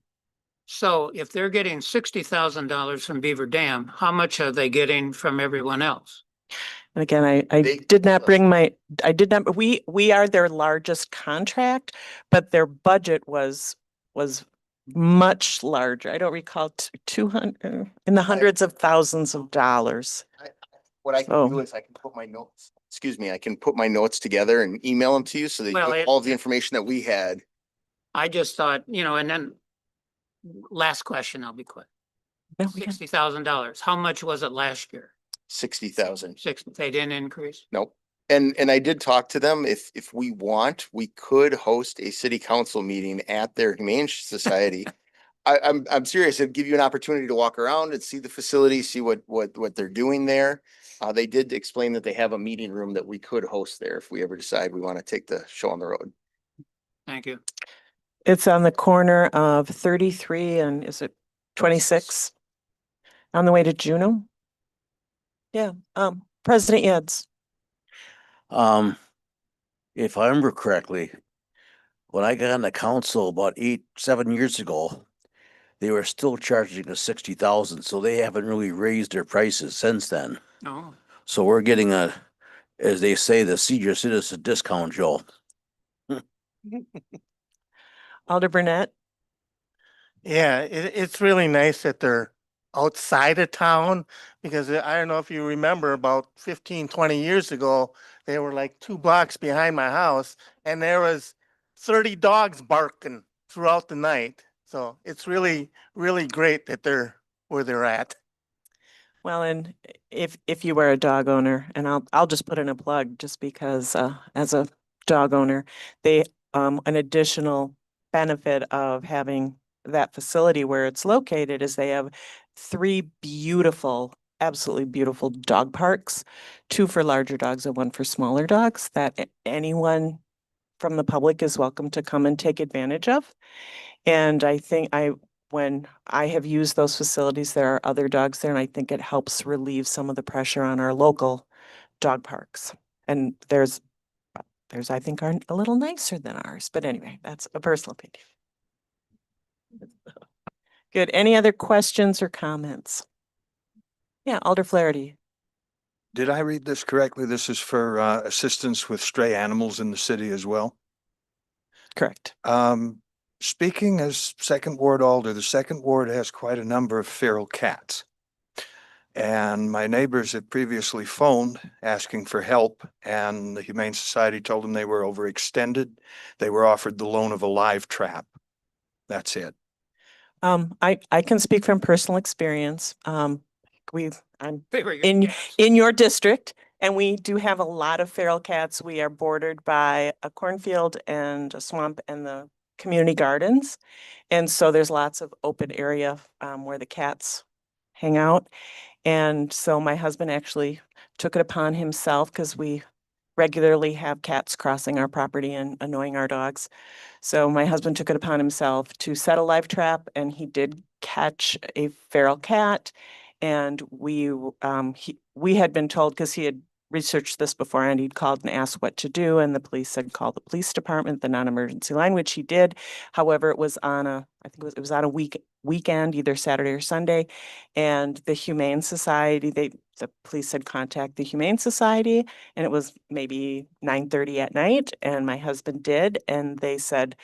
So if they're getting $60,000 from Beaver Dam, how much are they getting from everyone else? And again, I did not bring I did not, we are their largest contract, but their budget was much larger. I don't recall 200, in the hundreds of thousands of dollars. What I can do is I can put my notes, I can put my notes together and email them to you so that you have all the information that we had. I just thought, and then last question, I'll be quick. $60,000. How much was it last year? 60,000. They didn't increase? Nope. And I did talk to them. If we want, we could host a city council meeting at their Humane Society. I'm serious. It'd give you an opportunity to walk around and see the facility, see what they're doing there. They did explain that they have a meeting room that we could host there if we ever decide we want to take the show on the road. Thank you. It's on the corner of 33 and is it 26? On the way to Juneau? Yeah, President Yads. If I remember correctly, when I got on the council about 7 years ago, they were still charging us 60,000, so they haven't really raised their prices since then. Oh. So we're getting as they say, the senior citizen discount, Joe. Alder Burnett. Yeah, it's really nice that they're outside of town because I don't know if you remember about 15, 20 years ago, they were like 2 blocks behind my house and there was 30 dogs barking throughout the night. So it's really, really great that they're where they're at. Well, and if you were a dog owner, and I'll just put in a plug just because as a dog owner, they an additional benefit of having that facility where it's located is they have 3 beautiful, absolutely beautiful dog parks, 2 for larger dogs and 1 for smaller dogs that anyone from the public is welcome to come and take advantage of. And I think when I have used those facilities, there are other dogs there, and I think it helps relieve some of the pressure on our local dog parks. And there's I think are a little nicer than ours, but anyway, that's a personal opinion. Good. Any other questions or comments? Yeah, Alder Flaherty. Did I read this correctly? This is for assistance with stray animals in the city as well? Correct. Speaking as Second Ward Alder, the Second Ward has quite a number of feral cats. And my neighbors had previously phoned asking for help, and the Humane Society told them they were overextended. They were offered the loan of a live trap. That's it. I can speak from personal experience. I'm in Yes. in your district, and we do have a lot of feral cats. We are bordered by a cornfield and a swamp and the community gardens. And so there's lots of open area where the cats hang out. And so my husband actually took it upon himself because we regularly have cats crossing our property and annoying our dogs. So my husband took it upon himself to set a live trap, and he did catch a feral cat. And we had been told, because he had researched this before, and he'd called and asked what to do, and the police said call the police department, the non-emergency line, which he did. However, it was on I think it was on a weekend, either Saturday or Sunday, and the Humane Society, the police had contact the Humane Society, and it was maybe 9:30 at night, and my husband did, and they said,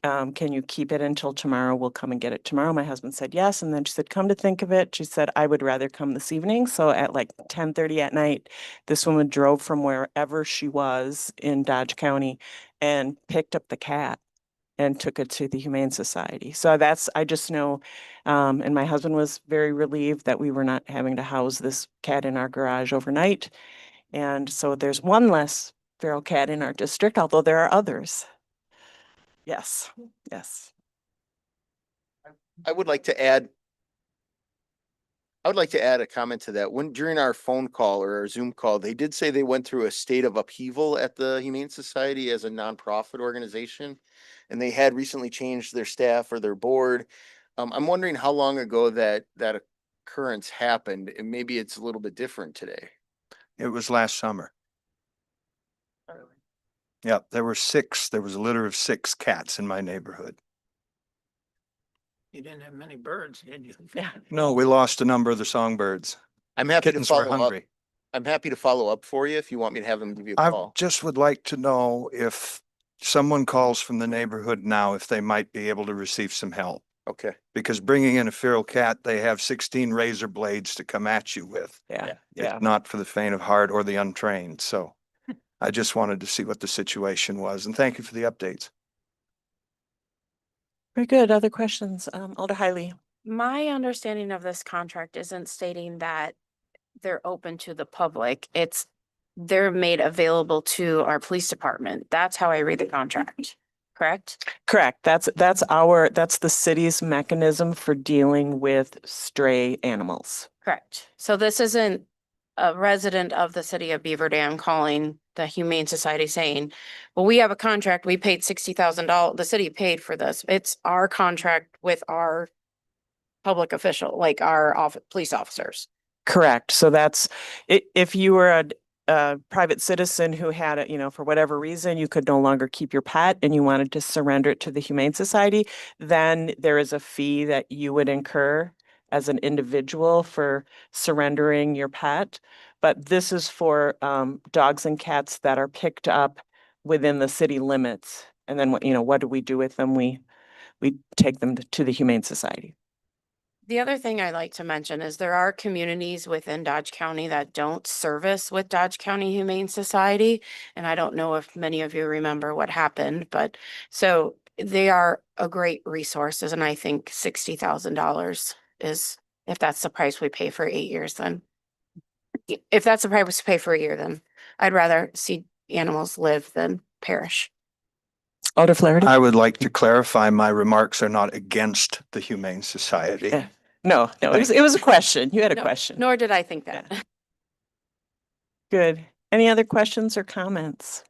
can you keep it until tomorrow? We'll come and get it tomorrow. My husband said yes. And then she said, come to think of it, she said, I would rather come this evening. So at like 10:30 at night, this woman drove from wherever she was in Dodge County and picked up the cat and took it to the Humane Society. So I just know, and my husband was very relieved that we were not having to house this cat in our garage overnight. And so there's one less feral cat in our district, although there are others. Yes, yes. I would like to add I would like to add a comment to that. When during our phone call or our Zoom call, they did say they went through a state of upheaval at the Humane Society as a nonprofit organization. And they had recently changed their staff or their board. I'm wondering how long ago that occurrence happened, and maybe it's a little bit different today. It was last summer. Yeah, there was a litter of 6 cats in my neighborhood. You didn't have many birds, did you? Yeah. No, we lost a number of the songbirds. I'm happy to Kittens were follow up. hungry. I'm happy to follow up for you if you want me to have them give you a I call. just would like to know if someone calls from the neighborhood now, if they might be able to receive some help. Okay. Because bringing in a feral cat, they have 16 razor blades to come at you with. Yeah. It's not for the faint of heart or the untrained. So I just wanted to see what the situation was, and thank you for the updates. Very good. Other questions? Alder Hiley. My understanding of this contract isn't stating that they're open to the public. It's they're made available to our police department. That's how I read the contract, correct? Correct. That's the city's mechanism for dealing with stray animals. Correct. So this isn't a resident of the city of Beaver Dam calling the Humane Society saying, well, we have a contract, we paid $60,000, the city paid for this. It's our contract with our public official, like our police officers. Correct. So that's if you were a private citizen who had it, for whatever reason, you could no longer keep your pet and you wanted to surrender it to the Humane Society, then there is a fee that you would incur as an individual for surrendering your pet. But this is for dogs and cats that are picked up within the city limits. And then what do we do with them? We take them to the Humane Society. The other thing I like to mention is there are communities within Dodge County that don't service with Dodge County Humane Society. And I don't know if many of you remember what happened, but so they are a great resources. And I think $60,000 is, if that's the price we pay for 8 years, then if that's the price we pay for a year, then I'd rather see animals live than perish. Alder Flaherty? I would like to clarify, my remarks are not against the Humane Society. Yeah. No, it was a question. You had a question. Nor did I think that. Good. Any other questions or comments?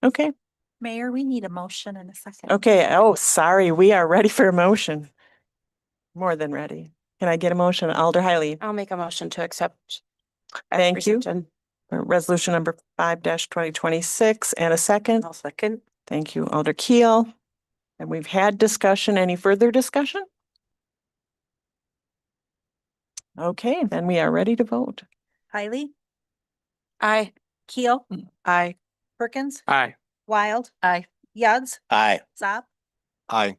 Okay. Mayor, we need a motion in a second. Okay. Oh, sorry. We are ready for a motion. More than ready. Can I get a motion? Alder Hiley. I'll make a motion to accept. as Thank you. presented. Resolution number 5-2026 and a second. I'll second. Thank you, Alder Keel. And we've had discussion. Any further discussion? Okay, then we are ready to vote. Hiley, Aye. Keel, Aye. Perkins, Aye. Wild, Aye. Yuds, Aye. Zop, Aye.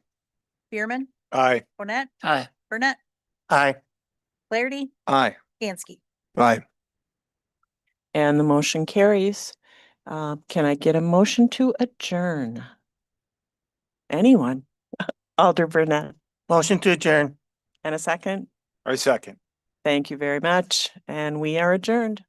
Bierman, Aye. Bonnet, Aye. Burnett, Aye. Flaherty, Aye. Gansky. Aye. And the motion carries. Can I get a motion to adjourn? Anyone? Alder Burnett. Motion to adjourn. And a second? I second. Thank you very much. And we are adjourned.